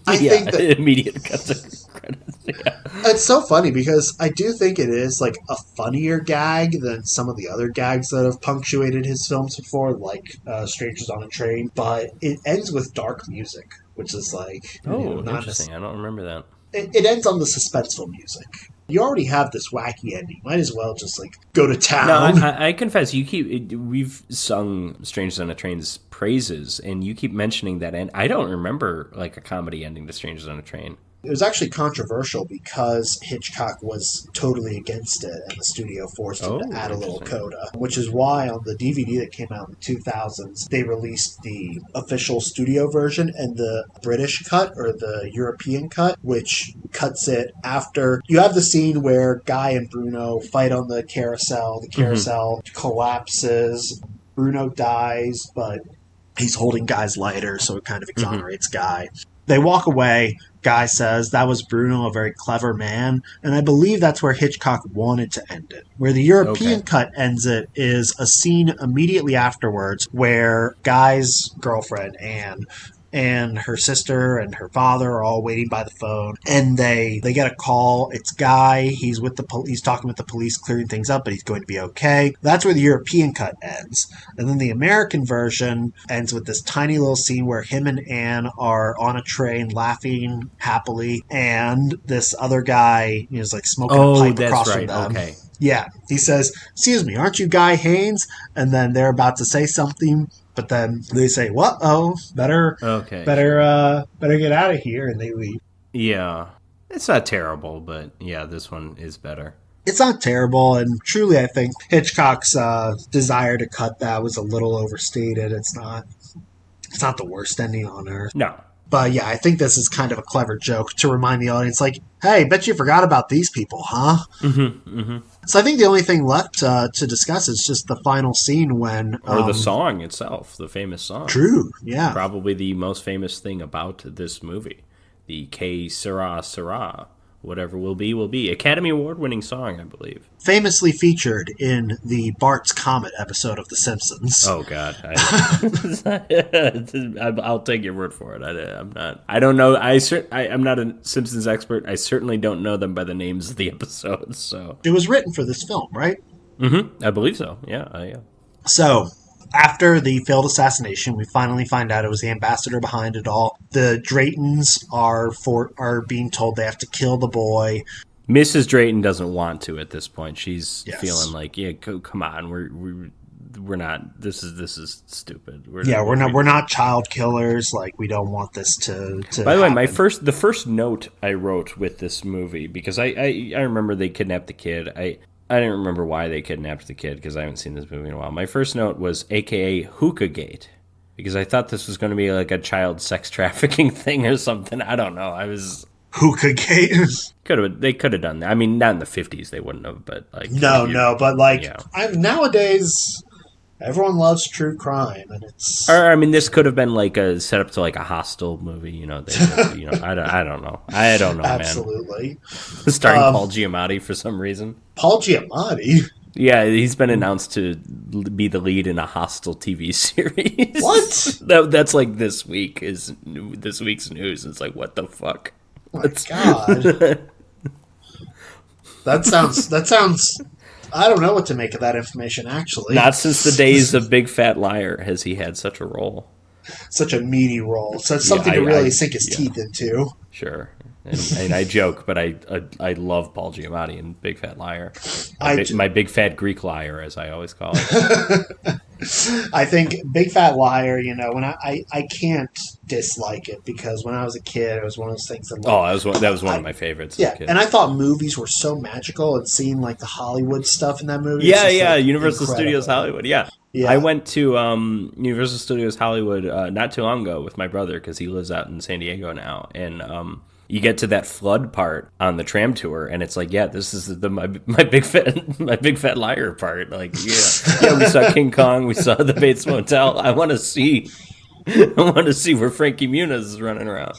I think that immediate cut to credits. Yeah. It's so funny because I do think it is a funnier gag than some of the other gags that have punctuated his films before, like Strangers on a Train. But it ends with dark music, which is not interesting. I don't remember that. It ends on the suspenseful music. You already have this wacky ending. Might as well just go to town. No, I confess, we've sung Strangers on a Train's praises, and you keep mentioning that end. I don't remember a comedy ending to Strangers on a Train. It was actually controversial because Hitchcock was totally against it, and the studio forced him to add a little coda, which is why on the DVD that came out in the 2000s, they released the official studio version and the British cut, or the European cut, which cuts it after. You have the scene where Guy and Bruno fight on the carousel. The carousel collapses. Bruno dies, but he's holding Guy's lighter, so it kind of exonerates Guy. They walk away. Guy says, "That was Bruno, a very clever man." And I believe that's where Hitchcock wanted to end it. Where the European cut ends it is a scene immediately afterwards where Guy's girlfriend, Anne, and her sister and her father are all waiting by the phone, and they get a call. It's Guy. He's with he's talking with the police, clearing things up, but he's going to be okay. That's where the European cut ends. And then the American version ends with this tiny little scene where him and Anne are on a train laughing happily, and this other guy is smoking a pipe across from them. Okay. Yeah, he says, "Excuse me, aren't you Guy Haynes?" And then they're about to say something, but then they say, "What? Oh, better get out of here," and they leave. Yeah, it's not terrible, but yeah, this one is better. It's not terrible, and truly, I think Hitchcock's desire to cut that was a little overstated. It's not the worst ending on earth. No, But yeah, I think this is kind of a clever joke to remind the audience, like, hey, bet you forgot about these people, huh? Mm-hmm, mm-hmm. So I think the only thing left to discuss is just the final scene when... Or the song itself, the famous song. True, yeah. Probably the most famous thing about this movie. The Que Sera Sera. Whatever will be, will be. Academy Award-winning song, I believe. Famously featured in the Bart's Comet episode of The Simpsons. Oh, God. I'll take your word for it. I'm not... I don't know. I'm not a Simpsons expert. I certainly don't know them by the names of the episodes, so... It was written for this film, right? Mm-hmm. I believe so. Yeah. So... After the failed assassination, we finally find out it was the ambassador behind it all. The Draytons are being told they have to kill the boy. Mrs. Drayton doesn't want to at this point. She's feeling like, yeah, come on, we're not. This is stupid. We're not child killers. Like, we don't want this to. By the way, happen. the first note I wrote with this movie, because I remember they kidnapped the kid. I didn't remember why they kidnapped the kid because I haven't seen this movie in a while. My first note was AKA Hookah Gate because I thought this was going to be like a child sex trafficking thing or something. I don't know. Hookah Gate. They could have done that. I mean, not in the 50s they wouldn't have, but like nowadays everyone loves true crime, and it's. Or, I mean, this could have been like a set up to like a Hostel movie. I don't know. I don't know, man. Absolutely. Starring Paul Giamatti for some reason. Paul Giamatti. Yeah, he's been announced to be the lead in a Hostel TV series. What? That's like this week's news. It's like, what the fuck? Oh my God. That sounds. I don't know what to make of that information, actually. Not since the days of Big Fat Liar has he had such a role. Such a meaty role. So it's something to really sink his teeth into. Sure. And I joke, but I love Paul Giamatti in Big Fat Liar. My big fat Greek liar, as I always call it. I think Big Fat Liar, when I can't dislike it because when I was a kid, it was one of those things that that was one of my favorites. Yeah, and I thought movies were so magical, and seeing like the Hollywood stuff in that movie. Yeah, Universal incredible. Studios Hollywood. Yeah. I went to Universal Studios Hollywood not too long ago with my brother because he lives out in San Diego now, and you get to that flood part on the tram tour, and it's like, yeah, this is my big fat liar part. Like, we saw King Kong, we saw the Bates Motel. I want to see where Frankie Muniz is running around.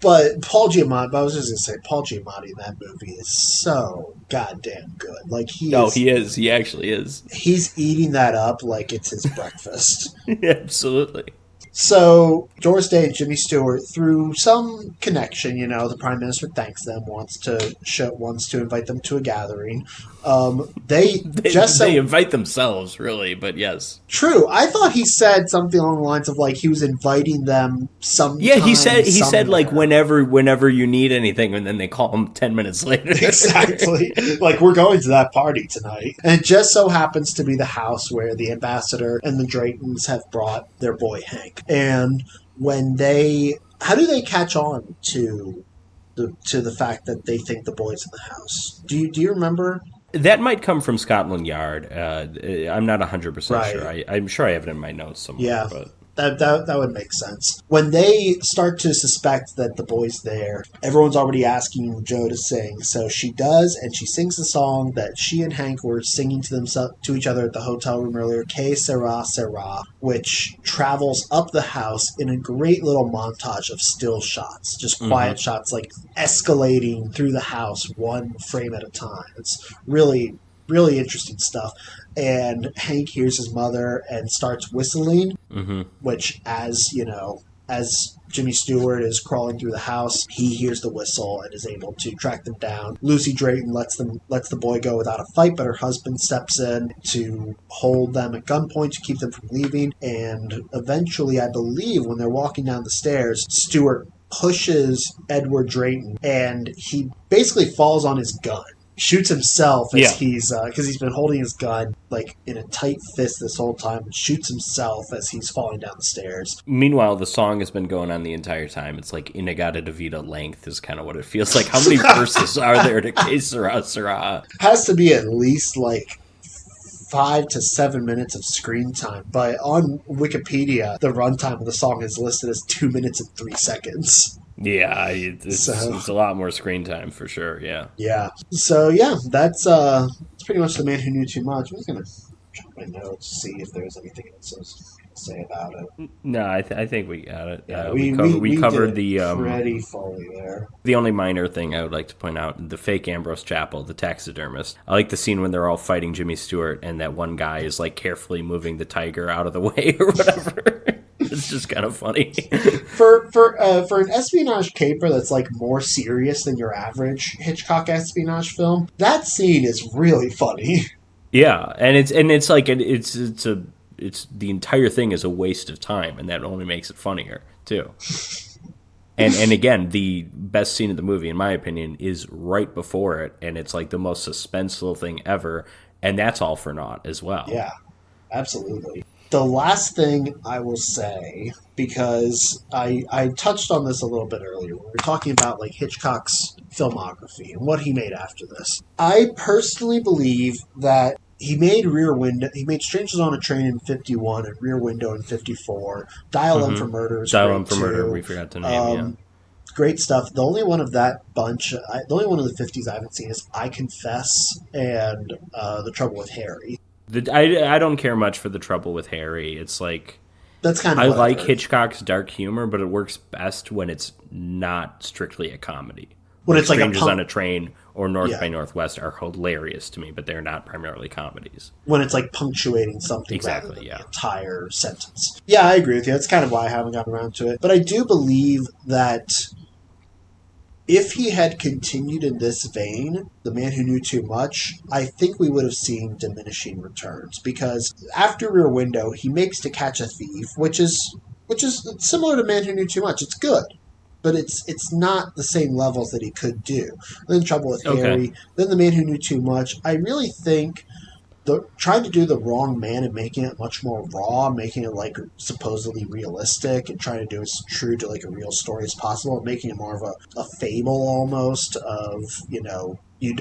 But Paul Giamatti, I was just gonna say, Paul Giamatti in that movie is so goddamn good. Like he is. He actually is. He's eating that up like it's his breakfast. Absolutely. So Doris Day and Jimmy Stewart, through some connection, the Prime Minister thanks them, wants to invite them to a gathering. They invite themselves, really, but yes. True. I thought he said something along the lines of like he was inviting them sometime. Yeah, he said like whenever you need anything, and then they call him 10 minutes later. Exactly. Like, we're going to that party tonight. And it just so happens to be the house where the ambassador and the Draytons have brought their boy Hank. And how do they catch on to the fact that they think the boy's in the house? Do you remember? That might come from Scotland Yard. I'm not 100% sure. I'm sure I have it in my notes somewhere. Yeah, but that would make sense. When they start to suspect that the boy's there, everyone's already asking Jo to sing. So she does, and she sings the song that she and Hank were singing to each other at the hotel room earlier, Que Sera Sera, which travels up the house in a great little montage of still shots, just quiet shots, like escalating through the house one frame at a time. It's really, really interesting stuff. And Hank hears his mother and starts whistling, which, as Jimmy Stewart is crawling through the house, he hears the whistle and is able to track them down. Lucy Drayton lets the boy go without a fight, but her husband steps in to hold them at gunpoint to keep them from leaving. And eventually, I believe, when they're walking down the stairs, Stewart pushes Edward Drayton, and he basically falls on his gun. Shoots himself as because he's been holding his gun like in a tight fist this whole time, and shoots himself as he's falling down the stairs. Meanwhile, the song has been going on the entire time. It's like Inagata Davida length is kind of what it feels like. How many verses are there to Que Sera Sera? Has to be at least like 5 to 7 minutes of screen time, but on Wikipedia, the runtime of the song is listed as 2 minutes and 3 seconds. Yeah, it's a lot more screen time for sure. Yeah. Yeah. So yeah, that's pretty much The Man Who Knew Too Much. I'm just gonna check my notes to see if there's anything else to say about it. No, I think we got it. Yeah, we covered did the pretty fully there. The only minor thing I would like to point out, the fake Ambrose Chappell, the taxidermist. I like the scene when they're all fighting Jimmy Stewart and that one guy is like carefully moving the tiger out of the way or whatever. It's just kind of funny. For an espionage caper that's like more serious than your average Hitchcock espionage film, that scene is really funny. Yeah, and it's the entire thing is a waste of time, and that only makes it funnier too. And again, the best scene of the movie, in my opinion, is right before it, and it's like the most suspenseful thing ever, and that's all for naught as well. Yeah, absolutely. The last thing I will say, because I touched on this a little bit earlier, when we were talking about like Hitchcock's filmography and what he made after this. I personally believe that he made Rear Window. He made Strangers on a Train in 51 and Rear Window in 54. Dial M for Murder is Dial M great for Murder, too. we forgot to name, yeah. Great stuff. The only one of that bunch, the only one of the 50s I haven't seen is I Confess and The Trouble with Harry. I don't care much for The Trouble with Harry. It's like... That's kind of I like Hitchcock's dark humor, but it works best when it's not strictly a comedy. When it's like Strangers on a Train or North by Northwest are hilarious to me, but they're not primarily comedies. When it's like punctuating something exactly, rather than the entire sentence. Yeah, I agree with you. That's kind of why I haven't gotten around to it. But I do believe that if he had continued in this vein, The Man Who Knew Too Much, I think we would have seen diminishing returns. Because after Rear Window, he makes To Catch a Thief, which is similar to Man Who Knew Too Much. It's good. But it's not the same levels that he could do. Then Trouble with Harry, then The Man Who Knew Too Much. I really think trying to do The Wrong Man and making it much more raw, making it like supposedly realistic, and trying to do as true to like a real story as possible, and making it more of a fable almost of,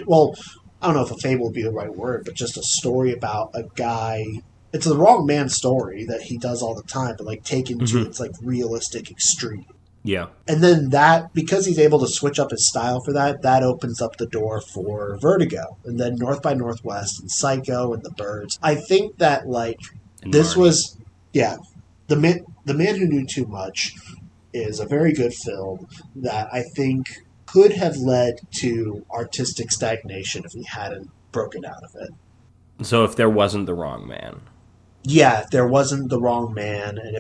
well, I don't know if a fable would be the right word, but just a story about a guy. It's The Wrong Man story that he does all the time, but like taken to its like realistic extreme. Yeah. And then that, because he's able to switch up his style for that opens up the door for Vertigo. And then North by Northwest and Psycho and The Birds. I think that, like, and this Marty. was, yeah, The Man Who Knew Too Much is a very good film that I think could have led to artistic stagnation if he hadn't broken out of it. So if there wasn't The Wrong Man. Yeah, if there wasn't The Wrong Man, and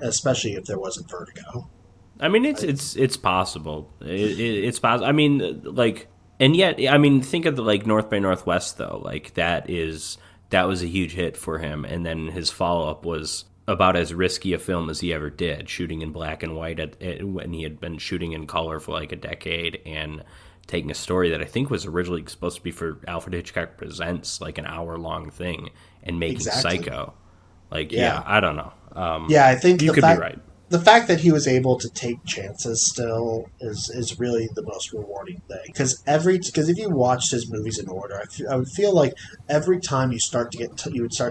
especially if there wasn't Vertigo. I mean, it's possible. It's possible. I mean, like, and yet, I mean, think of the like North by Northwest though. Like that was a huge hit for him, and then his follow up was about as risky a film as he ever did, shooting in black and white when he had been shooting in color for like a decade, and taking a story that I think was originally supposed to be for Alfred Hitchcock Presents, like an hour-long thing, and making Psycho. Like, yeah I don't know. I think you could be right. The fact that he was able to take chances still is really the most rewarding thing. Because if you watched his movies in order, I would feel like every time you would start to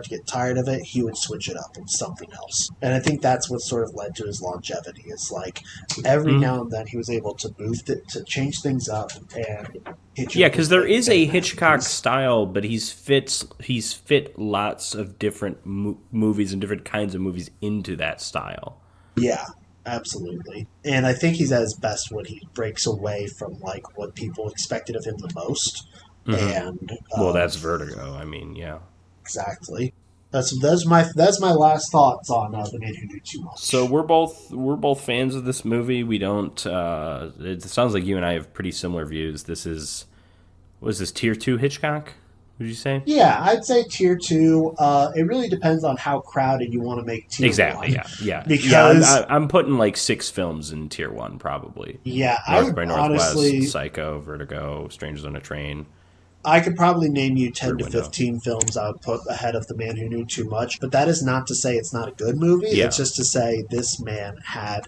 get tired of it, he would switch it up with something else. And I think that's what sort of led to his longevity. Is like every now and then he was able to change things up and hit you. Yeah, because there is a Hitchcock style, but he's fit lots of different movies and different kinds of movies into that style. Yeah, absolutely. And I think he's at his best when he breaks away from like what people expected of him the most. And that's Vertigo. I mean, yeah, exactly. That's my last thoughts on The Man Who Knew Too Much. So we're both fans of this movie. We don't. It sounds like you and I have pretty similar views. Was this tier 2 Hitchcock? Would you say? Yeah, I'd say tier 2. It really depends on how crowded you want to make tier 1. Exactly, yeah. Because I'm putting like 6 films in tier 1, probably. Yeah, North by Northwest, Psycho, Vertigo, Strangers on a Train. I could probably name you 10 to 15 films I would put ahead of The Man Who Knew Too Much, but that is not to say it's not a good movie. Yeah. It's just to say this man had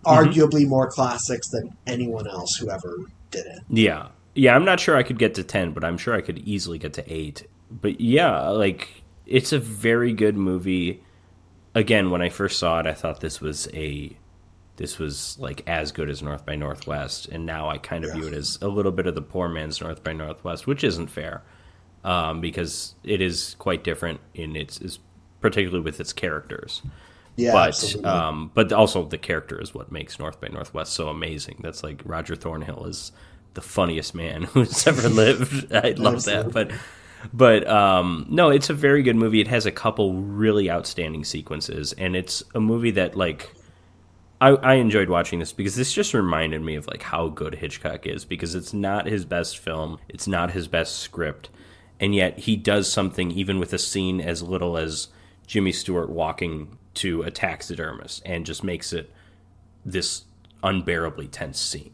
arguably more classics than anyone else who ever did it. Yeah. Yeah, I'm not sure I could get to 10, but I'm sure I could easily get to 8. But yeah, like, it's a very good movie. Again, when I first saw it, I thought this was like as good as North by Northwest, and now I kind of view it as a little bit of the poor man's North by Northwest, which isn't fair, because it is quite different particularly with its characters. Yeah, but also the character is what makes North by Northwest so amazing. That's like Roger Thornhill is the funniest man who's ever lived. I love that, but no, it's a very good movie. It has a couple really outstanding sequences, and it's a movie that, like, I enjoyed watching this because this just reminded me of like how good Hitchcock is, because it's not his best film, it's not his best script, and yet he does something even with a scene as little as Jimmy Stewart walking to a taxidermist and just makes it this unbearably tense scene.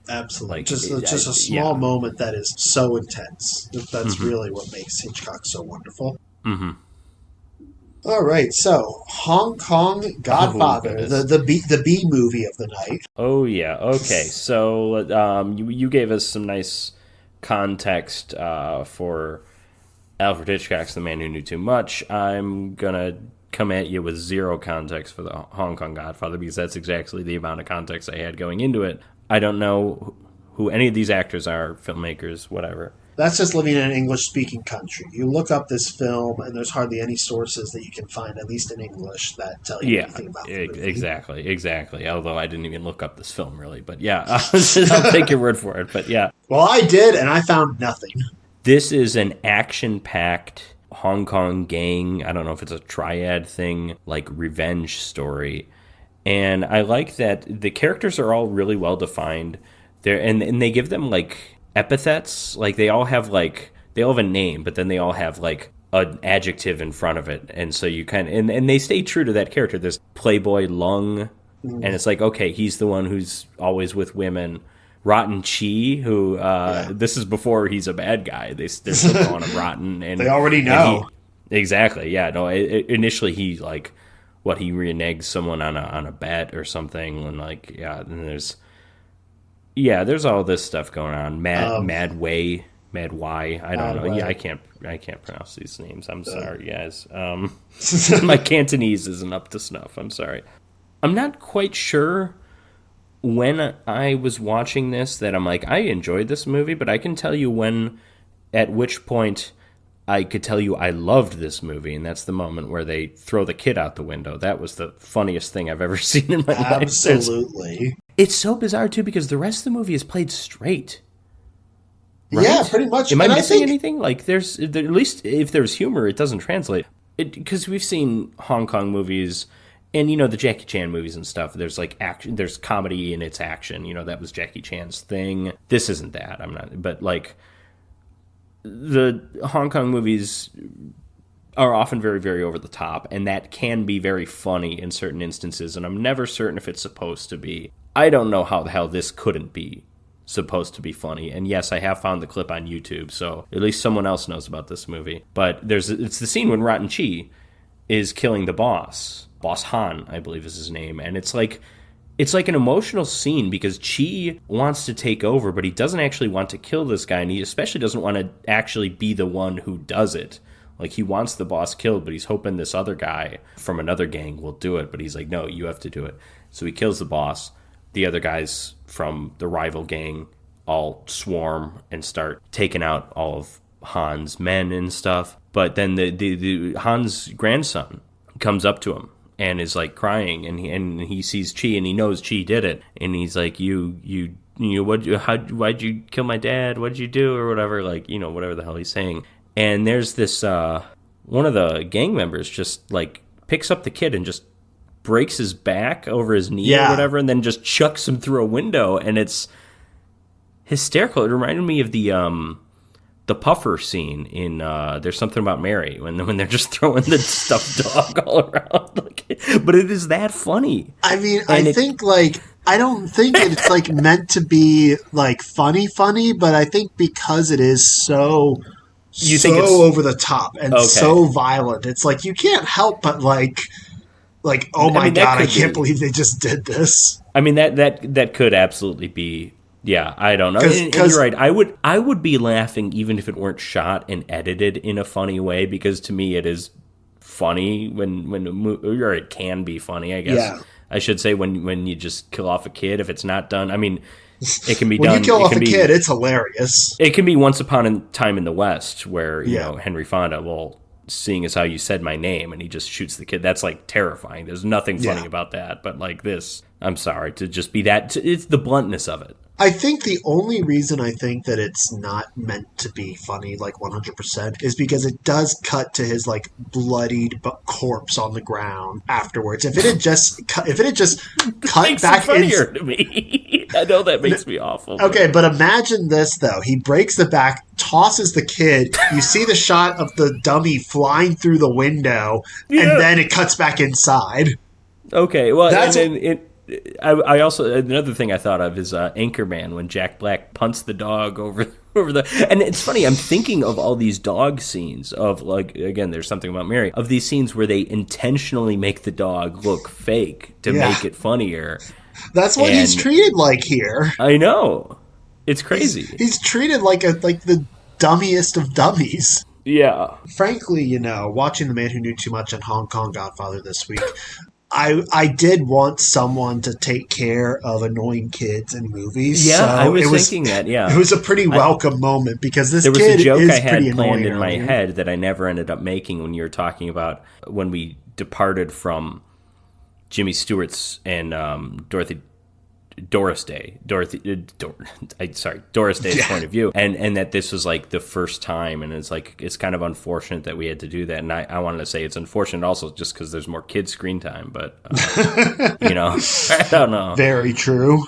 Absolutely. Like, just a small moment that is so intense. That's really what makes Hitchcock so wonderful. Mm-hmm. All right, so Hong Kong Godfather, the B movie of the night. Oh yeah, okay. So you gave us some nice context for Alfred Hitchcock's The Man Who Knew Too Much. I'm gonna come at you with zero context for the Hong Kong Godfather, because that's exactly the amount of context I had going into it. I don't know who any of these actors are, filmmakers, whatever. That's just living in an English-speaking country. You look up this film, and there's hardly any sources that you can find, at least in English, that tell you anything about the movie. Exactly. Although I didn't even look up this film, really. But yeah, I'll take your word for it. But yeah. Well, I did, and I found nothing. This is an action-packed Hong Kong gang, I don't know if it's a triad thing, like revenge story. And I like that the characters are all really well defined. And they give them like epithets, like they all have a name, but then they all have like an adjective in front of it. And so you kind of, and they stay true to that character. There's Playboy Lung, and it's like, okay, he's the one who's always with women. Rotten Chi, who this is before he's a bad guy. They're still calling him Rotten, and they already know. Exactly. Yeah. No. Initially, he he reneges someone on a bet or something, and and there's all this stuff going on. Mad Y. I don't know. Yeah, I can't pronounce these names. I'm sorry, guys. My Cantonese isn't up to snuff. I'm sorry. I'm not quite sure when I was watching this that I'm like, I enjoyed this movie, but I can tell you at which point I could tell you I loved this movie, and that's the moment where they throw the kid out the window. That was the funniest thing I've ever seen in my life. Absolutely. It's so bizarre, too, because the rest of the movie is played straight. Right? Yeah, pretty much. Am I missing anything? Like, at least if there's humor, it doesn't translate. Because we've seen Hong Kong movies, and, the Jackie Chan movies and stuff, there's, like, action, there's comedy and it's action. That was Jackie Chan's thing. This isn't that. But, like, the Hong Kong movies are often very, very over the top, and that can be very funny in certain instances, and I'm never certain if it's supposed to be. I don't know how the hell this couldn't be supposed to be funny, and yes, I have found the clip on YouTube, so at least someone else knows about this movie. But it's the scene when Rotten Chi is killing the boss Han, I believe is his name, and it's like an emotional scene because Chi wants to take over, but he doesn't actually want to kill this guy, and he especially doesn't want to actually be the one who does it. Like, he wants the boss killed, but he's hoping this other guy from another gang will do it, but he's like, no, you have to do it. So he kills the boss. The other guys from the rival gang all swarm and start taking out all of Han's men and stuff. But then the Han's grandson comes up to him and is like crying, and he sees Chi, and he knows Chi did it, and he's like, why'd you kill my dad? What'd you do, or whatever, whatever the hell he's saying. And there's this one of the gang members just like picks up the kid and just breaks his back over his knee or whatever, and then just chucks him through a window, and it's hysterical. It reminded me of the Puffer scene in There's Something About Mary, when they're just throwing the stuffed dog all around. But it is that funny. I mean, I don't think it's like meant to be like funny, but I think because it is so over the top and so violent, it's like you can't help but like, oh my God, I can't believe they just did this. I mean, that could absolutely be Yeah, I don't know. And you're right. I would be laughing even if it weren't shot and edited in a funny way, because to me it is funny or it can be funny, I guess. Yeah. I should say when you just kill off a kid if it's not done. I mean, it can be when done. When you kill off a kid, it's hilarious. It can be Once Upon a Time in the West where, you know, Henry Fonda, well, seeing as how you said my name, and he just shoots the kid. That's like terrifying. There's nothing funny about that. But like this, I'm sorry, to just be that. It's the bluntness of it. I think the only reason I think that it's not meant to be funny, like 100%, is because it does cut to his like bloodied corpse on the ground afterwards. If it had just cut back funnier to me. I know that makes me awful. Okay, but imagine this though. He breaks the back, tosses the kid. You see the shot of the dummy flying through the window, and then it cuts back inside. Okay, well, I also, another thing I thought of is Anchorman, when Jack Black punts the dog over the, and it's funny, I'm thinking of all these dog scenes of, like, again, there's something about Mary, of these scenes where they intentionally make the dog look fake to make it funnier. That's what he's treated like here. I know. It's crazy. He's treated like the dummiest of dummies. Yeah. Frankly, you know, watching The Man Who Knew Too Much and Hong Kong Godfather this week, I did want someone to take care of annoying kids in movies. Yeah, so I was thinking that, yeah. It was a pretty welcome moment because this kid is There was a joke I pretty had planned in my earlier. head that I never ended up making when you were talking about when we departed from Jimmy Stewart's and Doris Day's point of view, and that this was like the first time, and it's kind of unfortunate that we had to do that, and I wanted to say it's unfortunate also just because there's more kid screen time, but you know, I don't know. Very true.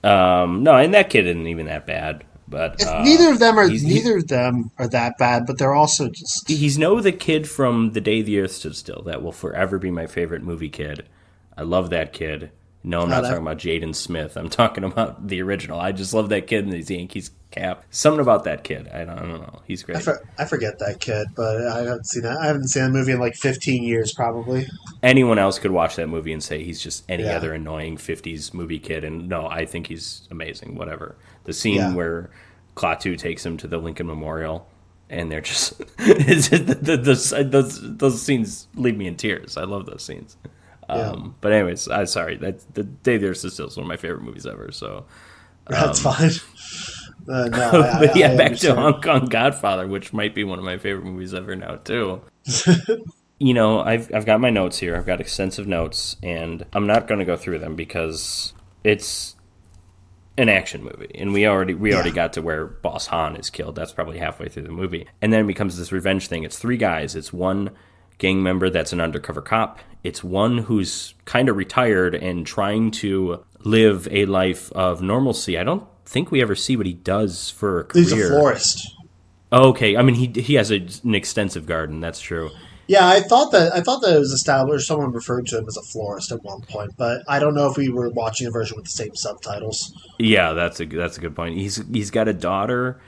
No, and that kid isn't even that bad, but neither of them are that bad, but they're also just he's the kid from The Day the Earth Stood Still. That will forever be my favorite movie kid. I love that kid. No, I'm not talking about Jaden Smith. I'm talking about the original. I just love that kid in his Yankees cap. Something about that kid. I don't know. He's great. I forget that kid, but I haven't seen that. I haven't seen that movie in like 15 years, probably. Anyone else could watch that movie and say he's just any other annoying 50s movie kid. And no, I think he's amazing. Whatever. The scene where Klaatu takes him to the Lincoln Memorial, and they're just those scenes leave me in tears. I love those scenes. But anyways, I'm sorry. The Day There Still is one of my favorite movies ever. So that's fine. No, but back to Hong Kong Godfather, which might be one of my favorite movies ever now too. You know, I've got my notes here. I've got extensive notes, and I'm not going to go through them because it's an action movie, and we already got to where Boss Han is killed. That's probably halfway through the movie, and then it becomes this revenge thing. It's three guys. It's one gang member that's an undercover cop. It's one who's kind of retired and trying to live a life of normalcy. I don't think we ever see what he does for a career. He's a florist. Okay, I mean he has an extensive garden. That's true. Yeah, I thought that it was established. Someone referred to him as a florist at one point, but I don't know if we were watching a version with the same subtitles. Yeah, that's a good point. He's got a daughter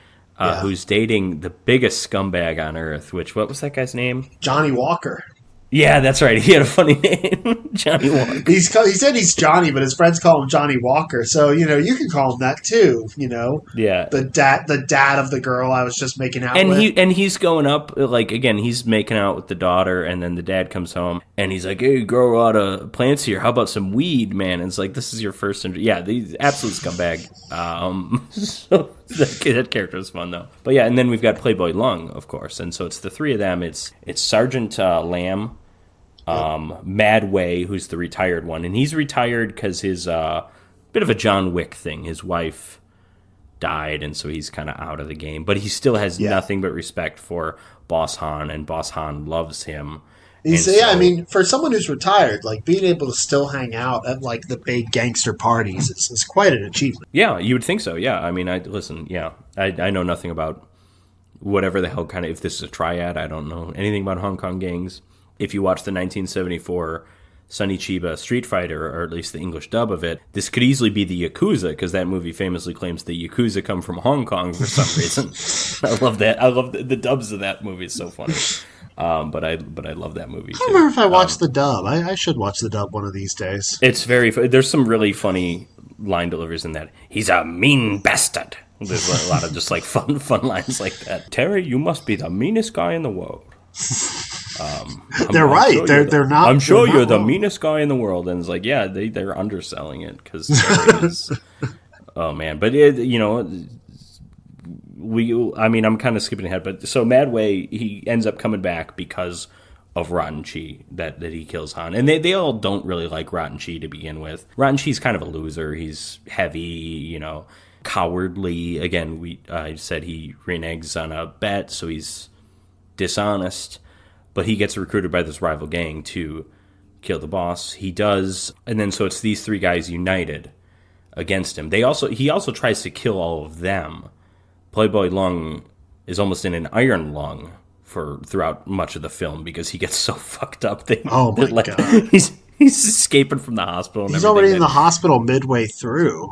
who's dating the biggest scumbag on earth. What was that guy's name? Johnny Walker. Yeah, that's right. He had a funny name, Johnny Walker. He said he's Johnny, but his friends call him Johnny Walker. So you can call him that too. Yeah. The dad of the girl I was just making out with. And he's going up again. He's making out with the daughter, and then the dad comes home and he's like, "Hey, grow a lot of plants here. How about some weed, man?" And it's like, this is your first. The absolute scumbag. So that character is fun though. But yeah, and then we've got Playboy Lung, of course, and so it's the three of them. It's Sergeant Lamb. Mad Way, who's the retired one, and he's retired because his bit of a John Wick thing. His wife died, and so he's kind of out of the game. But he still has nothing but respect for Boss Han, and Boss Han loves him. I mean, for someone who's retired, like being able to still hang out at like the big gangster parties is quite an achievement. Yeah, you would think so. Yeah, I mean, I know nothing about whatever the hell kind of, if this is a triad. I don't know anything about Hong Kong gangs. If you watch the 1974 Sonny Chiba Street Fighter, or at least the English dub of it, this could easily be the Yakuza, because that movie famously claims the Yakuza come from Hong Kong for some reason. I love that. I love the dubs of that movie. It's so funny. But I love that movie too. I don't remember if I watched the dub. I should watch the dub one of these days. It's very. There's some really funny line delivers in that, he's a mean bastard. There's a lot of just like fun lines like that. Terry, you must be the meanest guy in the world. They're right. Sure they're not. I'm sure you're the wrong. meanest guy in the world. And it's like, yeah, they're underselling it because Terry is. Oh man, but I'm kind of skipping ahead, but so Madway, he ends up coming back because of Rotten Chi, that he kills Han. And they all don't really like Rotten Chi to begin with. Rotten Chi's kind of a loser. He's heavy, cowardly. Again, I said he reneges on a bet, so he's dishonest. But he gets recruited by this rival gang to kill the boss. He does, and then so it's these three guys united against him. He also tries to kill all of them. Playboy Lung is almost in an iron lung throughout much of the film because he gets so fucked up. God. He's escaping from the hospital. And he's already in the hospital midway through,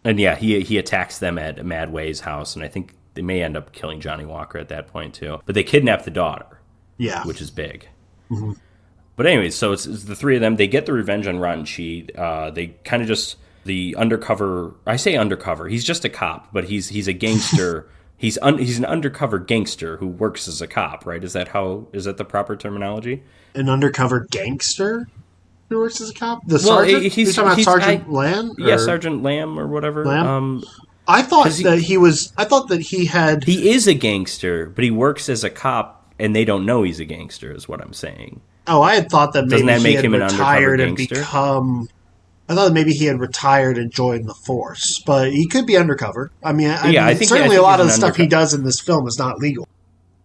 And yeah, he attacks them at Madway's house, and I think they may end up killing Johnny Walker at that point too. But they kidnap the daughter. Yeah, which is big. Mm-hmm. But anyways, so it's the three of them. They get the revenge on Rotten Chi. They kind of just the undercover. I say undercover. He's just a cop, but he's a gangster. he's an undercover gangster who works as a cop. Right? Is that the proper terminology? An undercover gangster who works as a cop. The sergeant. You're talking about Sergeant Lamb? Yeah, Sergeant Lamb or whatever. Lamb? I thought that he was. I thought that he had. He is a gangster, but he works as a cop. And they don't know he's a gangster, is what I'm saying. Oh, I had thought that maybe he had him retired and become. I thought maybe he had retired and joined the force, but he could be undercover. I mean, I think certainly a lot of the stuff he does in this film is not legal.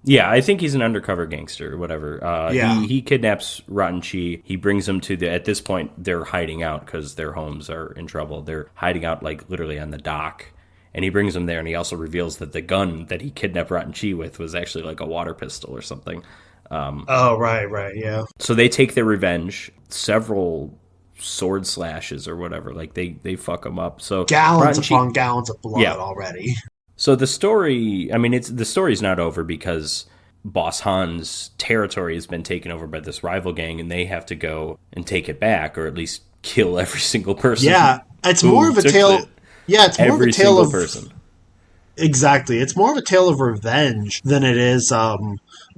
Yeah, I think he's an undercover gangster, whatever. He kidnaps Rotten Chi. He brings them to at this point, they're hiding out because their homes are in trouble. They're hiding out, like, literally on the dock. And he brings them there, and he also reveals that the gun that he kidnapped Rotten Chi with was actually like a water pistol or something. Right, yeah. So they take their revenge. Several sword slashes or whatever. Like, they fuck him up. So gallons upon gallons of blood already. So the story, the story's not over because Boss Han's territory has been taken over by this rival gang, and they have to go and take it back, or at least kill every single person. Yeah, it's more of a tale... Yeah, it's more of a tale of person. Exactly. It's more of a tale of revenge than it is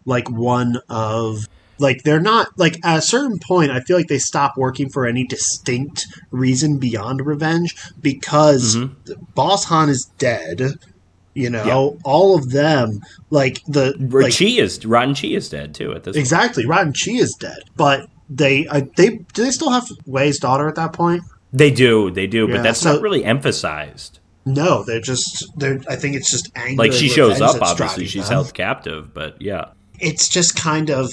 like one of like they're not like at a certain point I feel like they stop working for any distinct reason beyond revenge because Boss Han is dead. All of them like Rotten Chi is dead too at this exactly. point. Rotten Chi is dead. But do they still have Wei's daughter at that point? They do, but that's not really emphasized. No, I think it's just anger. Like, she shows up, obviously, she's held captive, but yeah. It's just kind of,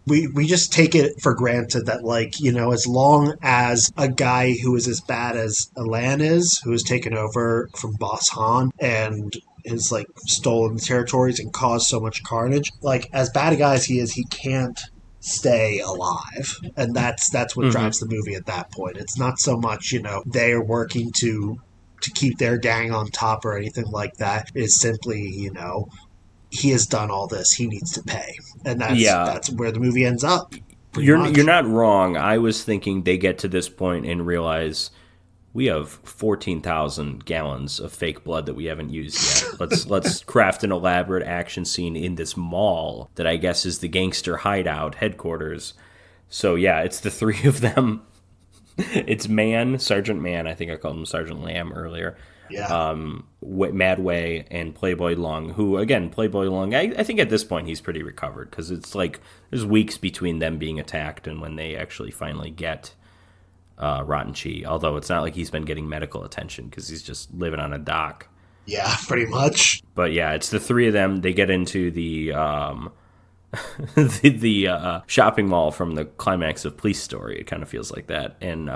we just take it for granted that, like, as long as a guy who is as bad as Elan is, who has taken over from Boss Han and has, like, stolen territories and caused so much carnage, like, as bad a guy as he is, he can't stay alive, and that's what drives the movie at that point. It's not so much they are working to keep their gang on top or anything like that. It's simply he has done all this, he needs to pay, and that's where the movie ends up. You're not wrong. I was thinking they get to this point and realize we have 14,000 gallons of fake blood that we haven't used yet. Let's craft an elaborate action scene in this mall that I guess is the gangster hideout headquarters. So yeah, it's the three of them. It's Sergeant Man, I think I called him Sergeant Lamb earlier. Yeah. Madway and Playboy Lung, who, again, Playboy Lung, I think at this point he's pretty recovered because it's like there's weeks between them being attacked and when they actually finally get Rotten Chi, although it's not like he's been getting medical attention because he's just living on a dock. Yeah, pretty much. But yeah, it's the three of them. They get into the the shopping mall from the climax of Police Story. It kind of feels like that, and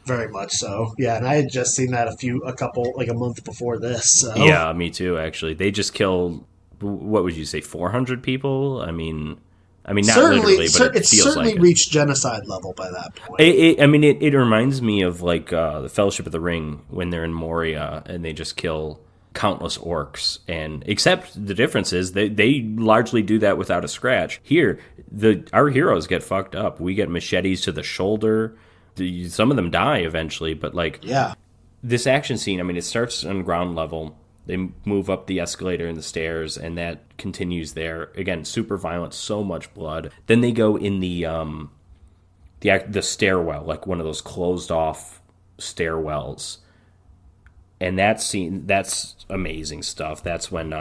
very much so. Yeah, and I had just seen that a month before this. So. Yeah, me too. Actually, they just killed. What would you say, 400 people? I mean, not certainly, literally, but it feels certainly like reached genocide level by that point. It reminds me of like the Fellowship of the Ring when they're in Moria and they just kill countless orcs, and except the difference is they largely do that without a scratch. Here, our heroes get fucked up. We get machetes to the shoulder. Some of them die eventually, but like this action scene, I mean, it starts on ground level. They move up the escalator and the stairs, and that continues there. Again, super violent, so much blood. Then they go in the stairwell, like one of those closed off stairwells. And that scene, that's amazing stuff. That's when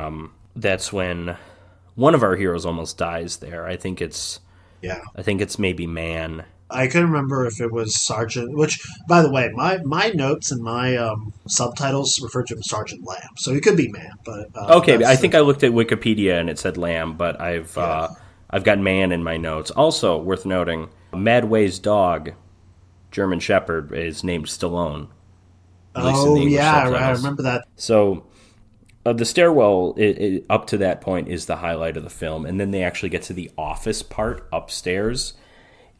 one of our heroes almost dies there. I think it's maybe Man. I couldn't remember if it was Sergeant, which, by the way, my notes and my subtitles refer to him as Sergeant Lamb, so he could be Man. But okay, I think I looked at Wikipedia and it said Lamb, but I've got Man in my notes. Also worth noting, Madway's dog, German Shepherd, is named Stallone. Oh yeah, I remember that. So the stairwell up to that point is the highlight of the film, and then they actually get to the office part upstairs.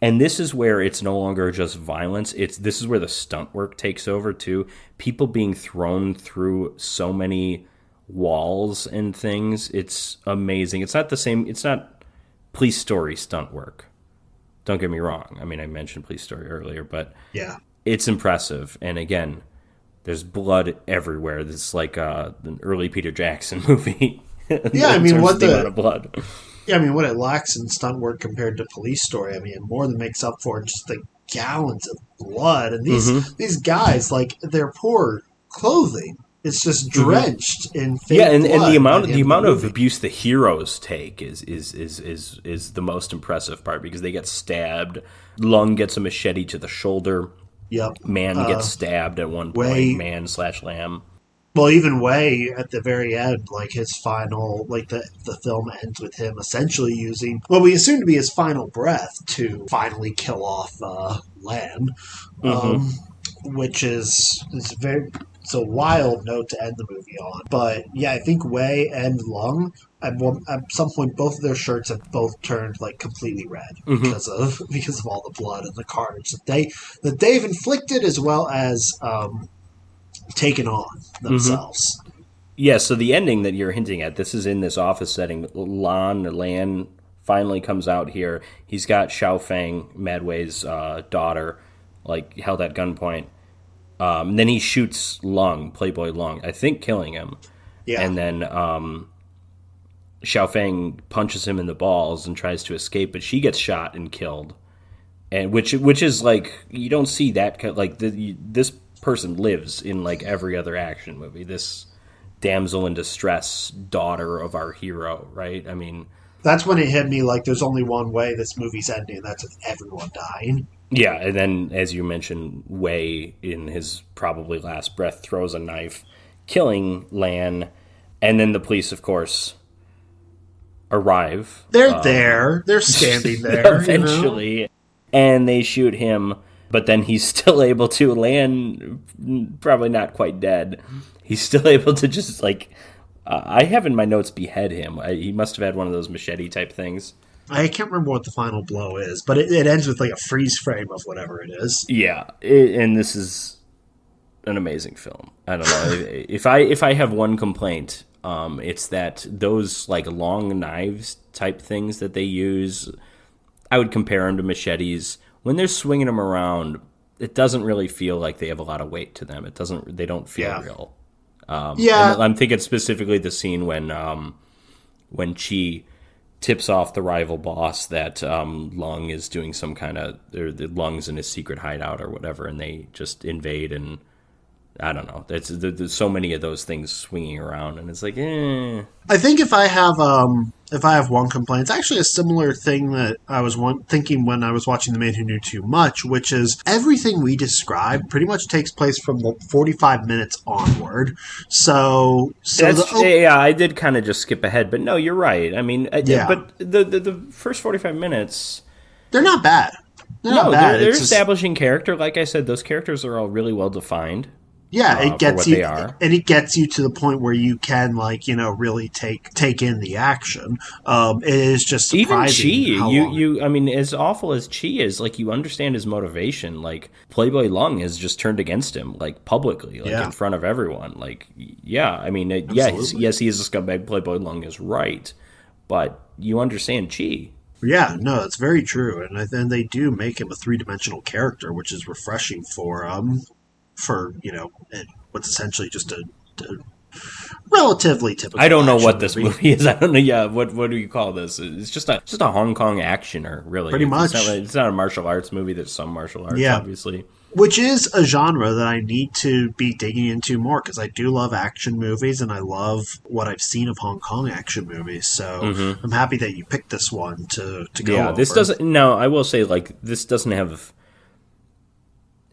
And this is where it's no longer just violence. This is where the stunt work takes over too. People being thrown through so many walls and things. It's amazing. It's not the same. It's not Police Story stunt work. Don't get me wrong. I mean, I mentioned Police Story earlier, but yeah, it's impressive. And again, there's blood everywhere. This is like an early Peter Jackson movie. Yeah, I mean, what the amount of blood. Yeah, I mean, what it lacks in stunt work compared to Police Story, I mean, it more than makes up for just the gallons of blood. And these guys, like, their poor clothing is just drenched in fake blood. And the amount of abuse the heroes take is the most impressive part, because they get stabbed. Lung gets a machete to the shoulder. Yep. Man gets stabbed at one point. Man/Lamb. Well, even Way at the very end, like his final, like the film ends with him essentially using what we assume to be his final breath to finally kill off Lan, which is it's a wild note to end the movie on. But yeah, I think Way and Lung at some point both of their shirts have both turned like completely red because of all the blood and the carnage that they've inflicted, as well as taken on themselves. Yeah, so the ending that you're hinting at, this is in this office setting. Lan finally comes out here. He's got Xiao Fang, Madway's daughter, like held at gunpoint. Then he shoots Lung, Playboy Lung, I think killing him. Yeah. And then Xiao Fang punches him in the balls and tries to escape, but she gets shot and killed. And which is like, you don't see that, like this person lives in like every other action movie. This damsel in distress, daughter of our hero, right? I mean, that's when it hit me like there's only one way this movie's ending, and that's with everyone dying. Yeah, and then as you mentioned, Wei in his probably last breath throws a knife, killing Lan, and then the police, of course, arrive. They're standing there eventually, and they shoot him. But then he's still able to land, probably not quite dead. He's still able to just, like, I have in my notes behead him. He must have had one of those machete type things. I can't remember what the final blow is, but it ends with, like, a freeze frame of whatever it is. Yeah, and this is an amazing film. I don't know. if I have one complaint, it's that those, like, long knives type things that they use, I would compare them to machetes. When they're swinging them around, it doesn't really feel like they have a lot of weight to them. They don't feel real. And I'm thinking specifically the scene when Chi tips off the rival boss that Lung is doing some kind of, the Lung's in his secret hideout or whatever, and they just invade, and I don't know. There's so many of those things swinging around, and it's like, I think if I have one complaint, it's actually a similar thing that I was thinking when I was watching The Man Who Knew Too Much, which is everything we described pretty much takes place from the 45 minutes onward. So I did kind of just skip ahead, but no, you're right. I mean, but the first 45 minutes, they're not bad. They're establishing character. Like I said, those characters are all really well defined. Yeah, it gets you, and it gets you to the point where you can, like, really take in the action. It is just surprising. Even Chi, I mean, as awful as Chi is, like, you understand his motivation. Like, Playboy Lung has just turned against him, like, publicly, like, in front of everyone. Like, yeah, I mean, yes, he is a scumbag. Playboy Lung is right, but you understand Chi. Yeah, no, it's very true, and then they do make him a three-dimensional character, which is refreshing for for what's essentially just a relatively typical. I don't know what movie. this movie is. I don't know. Yeah, what do you call this? It's just a Hong Kong actioner, really. Pretty much. It's not a martial arts movie. There's some martial arts, obviously. Which is a genre that I need to be digging into more, because I do love action movies and I love what I've seen of Hong Kong action movies. So I'm happy that you picked this one to go over. This doesn't. No, I will say, like, this doesn't have.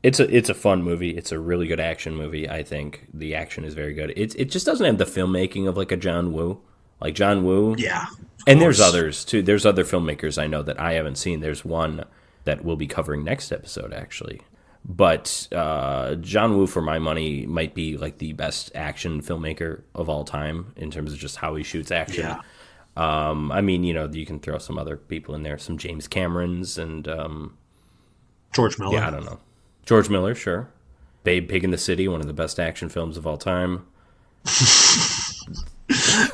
It's a fun movie. It's a really good action movie. I think the action is very good. It just doesn't have the filmmaking of like a John Woo. Like John Woo. Yeah. And there's others too. There's other filmmakers I know that I haven't seen. There's one that we'll be covering next episode, actually. But John Woo, for my money, might be like the best action filmmaker of all time in terms of just how he shoots action. Yeah. I mean, you can throw some other people in there, some James Camerons and George Miller. Yeah, I don't know. George Miller, sure. Babe, Pig in the City, one of the best action films of all time.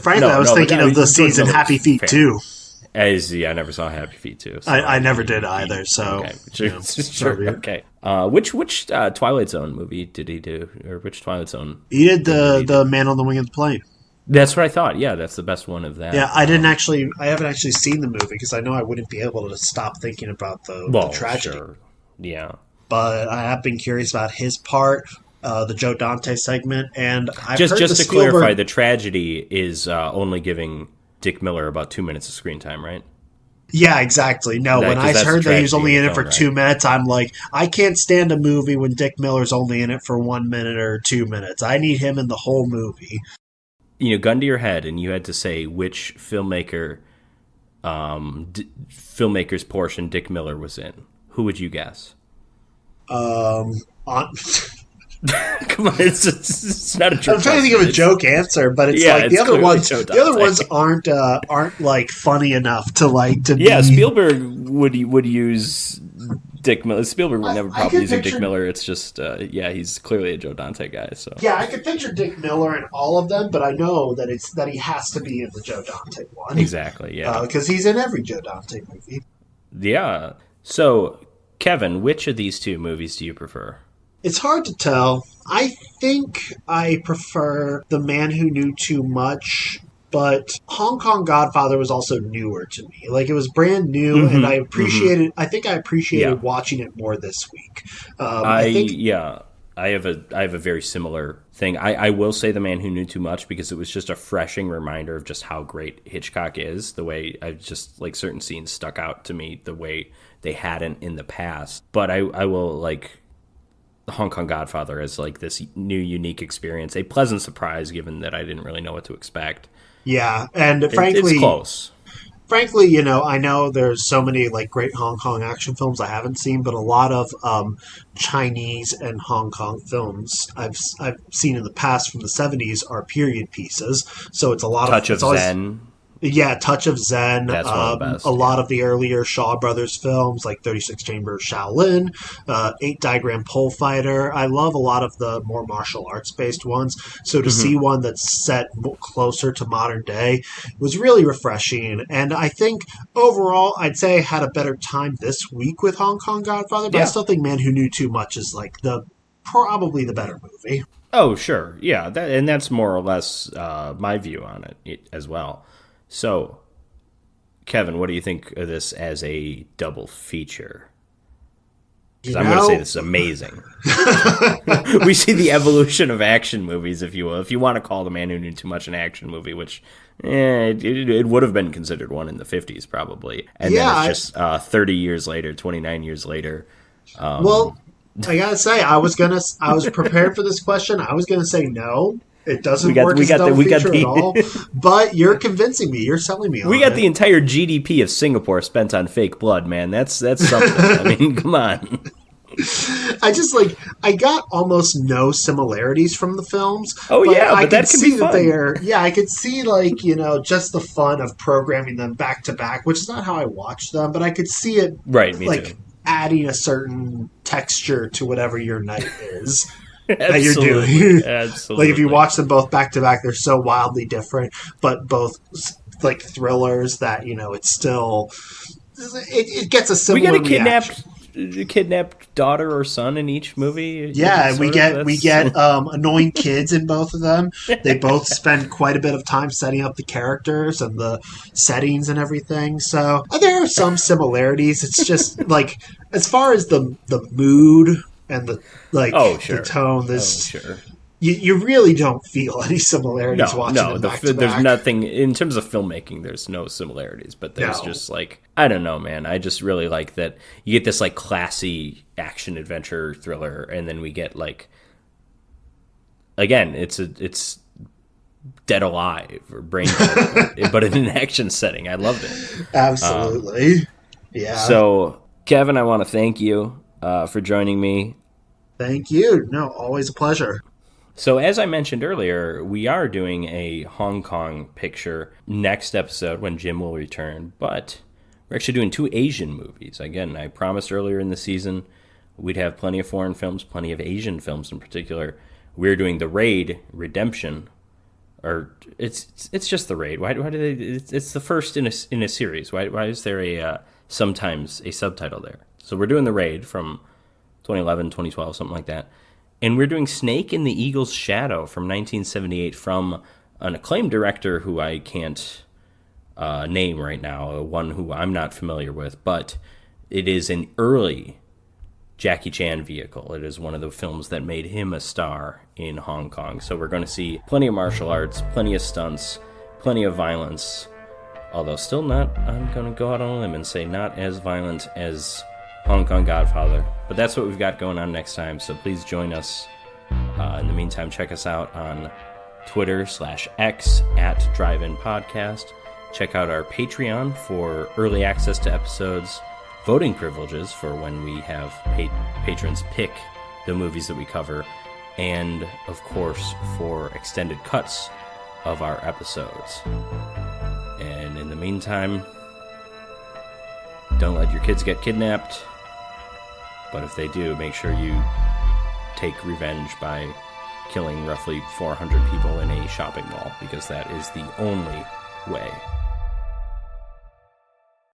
Frankly, I was thinking of the season Happy Feet 2. I never saw Happy Feet 2. So I never did either, so... Okay, sure. Okay. Which Twilight Zone movie did he do? Or which Twilight Zone? He did the Man on the Wing of the Plane. That's what I thought. Yeah, that's the best one of that. Yeah, I haven't actually seen the movie, because I know I wouldn't be able to stop thinking about the tragedy. Sure. Yeah. But I have been curious about his part, the Joe Dante segment, and I've just heard to clarify, the tragedy is only giving Dick Miller about 2 minutes of screen time, right? Yeah, exactly. No, when I heard that he was only in it for 2 minutes, I'm like, I can't stand a movie when Dick Miller's only in it for 1 minute or 2 minutes. I need him in the whole movie. Gun to your head, and you had to say which filmmaker's portion Dick Miller was in. Who would you guess? Come on, it's not a joke. I'm trying to think of a joke answer, but it's like the other ones. The other ones aren't like funny enough to be. Yeah, Spielberg would use Dick Miller. Spielberg would never probably use Dick Miller. It's just he's clearly a Joe Dante guy. So yeah, I could picture Dick Miller in all of them, but I know that he has to be in the Joe Dante one. Exactly. Yeah, because he's in every Joe Dante movie. Yeah. So, Kevin, which of these two movies do you prefer? It's hard to tell. I think I prefer The Man Who Knew Too Much, but Hong Kong Godfather was also newer to me. Like, it was brand new, and I appreciated. I think I appreciated watching it more this week. I have a very similar thing. I will say The Man Who Knew Too Much because it was just a refreshing reminder of just how great Hitchcock is. The way I just like certain scenes stuck out to me the way they hadn't in the past. But I will like the Hong Kong Godfather as like this new unique experience, a pleasant surprise given that I didn't really know what to expect. Yeah, and frankly, it's close. Frankly, I know there's so many like great Hong Kong action films I haven't seen, but a lot of Chinese and Hong Kong films I've seen in the past from the 70s are period pieces. So it's a lot Touch of Zen. Yeah, Touch of Zen. That's one of the best. A lot of the earlier Shaw Brothers films, like 36 Chamber Shaolin, 8 Diagram Pole Fighter. I love a lot of the more martial arts based ones. So to see one that's set closer to modern day was really refreshing. And I think overall, I'd say I had a better time this week with Hong Kong Godfather, but I still think Man Who Knew Too Much is like probably the better movie. Oh, sure. Yeah, that's more or less my view on it as well. So, Kevin, what do you think of this as a double feature? Because I'm going to say this is amazing. We see the evolution of action movies, if you will. If you want to call The Man Who Knew Too Much an action movie, which it would have been considered one in the 50s probably. And then it's just 30 years later, 29 years later. Well, I got to say, I was prepared for this question. I was going to say no. It doesn't work as a double feature at all, but you're convincing me. You're selling me on it. We got the entire GDP of Singapore spent on fake blood, man. That's something. I mean, come on. I got almost no similarities from the films. Oh, yeah, but that can be fun. I could see, just the fun of programming them back to back, which is not how I watch them, but I could see it, right, me too. Adding a certain texture to whatever your night is. That you're doing. Absolutely. Like if you watch them both back to back, they're so wildly different, but both like thrillers that it's still it gets a similar reaction. kidnapped daughter or son in each movie. Yeah, we get annoying kids in both of them. They both spend quite a bit of time setting up the characters and the settings and everything. So there are some similarities. It's just like as far as the mood and the the tone, you really don't feel any similarities watching them back to there's back. nothing in terms of filmmaking. There's no similarities, but there's just like, I don't know, man. I just really like that you get this like classy action adventure thriller, and then we get like, again, it's Dead Alive or Brain Dead, but in an action setting. I loved it. Absolutely, yeah. So, Kevin, I want to thank you for joining me. Thank you. No, always a pleasure. So as I mentioned earlier, we are doing a Hong Kong picture next episode when Jim will return, but we're actually doing 2 Asian movies. Again, I promised earlier in the season we'd have plenty of foreign films, plenty of Asian films in particular. We're doing The Raid, Redemption, or it's just The Raid. Why do they? It's the first in a series. Why is there sometimes a subtitle there? So we're doing The Raid from 2011, 2012, something like that. And we're doing Snake in the Eagle's Shadow from 1978 from an acclaimed director who I can't name right now, one who I'm not familiar with, but it is an early Jackie Chan vehicle. It is one of the films that made him a star in Hong Kong. So we're going to see plenty of martial arts, plenty of stunts, plenty of violence, although still not, I'm going to go out on a limb and say not as violent as Hong Kong Godfather. But that's what we've got going on next time, so please join us. In the meantime, check us out on Twitter/X at Drive-In Podcast. Check out our Patreon for early access to episodes, voting privileges for when we have patrons pick the movies that we cover, and, of course, for extended cuts of our episodes. And in the meantime, don't let your kids get kidnapped. But if they do, make sure you take revenge by killing roughly 400 people in a shopping mall, because that is the only way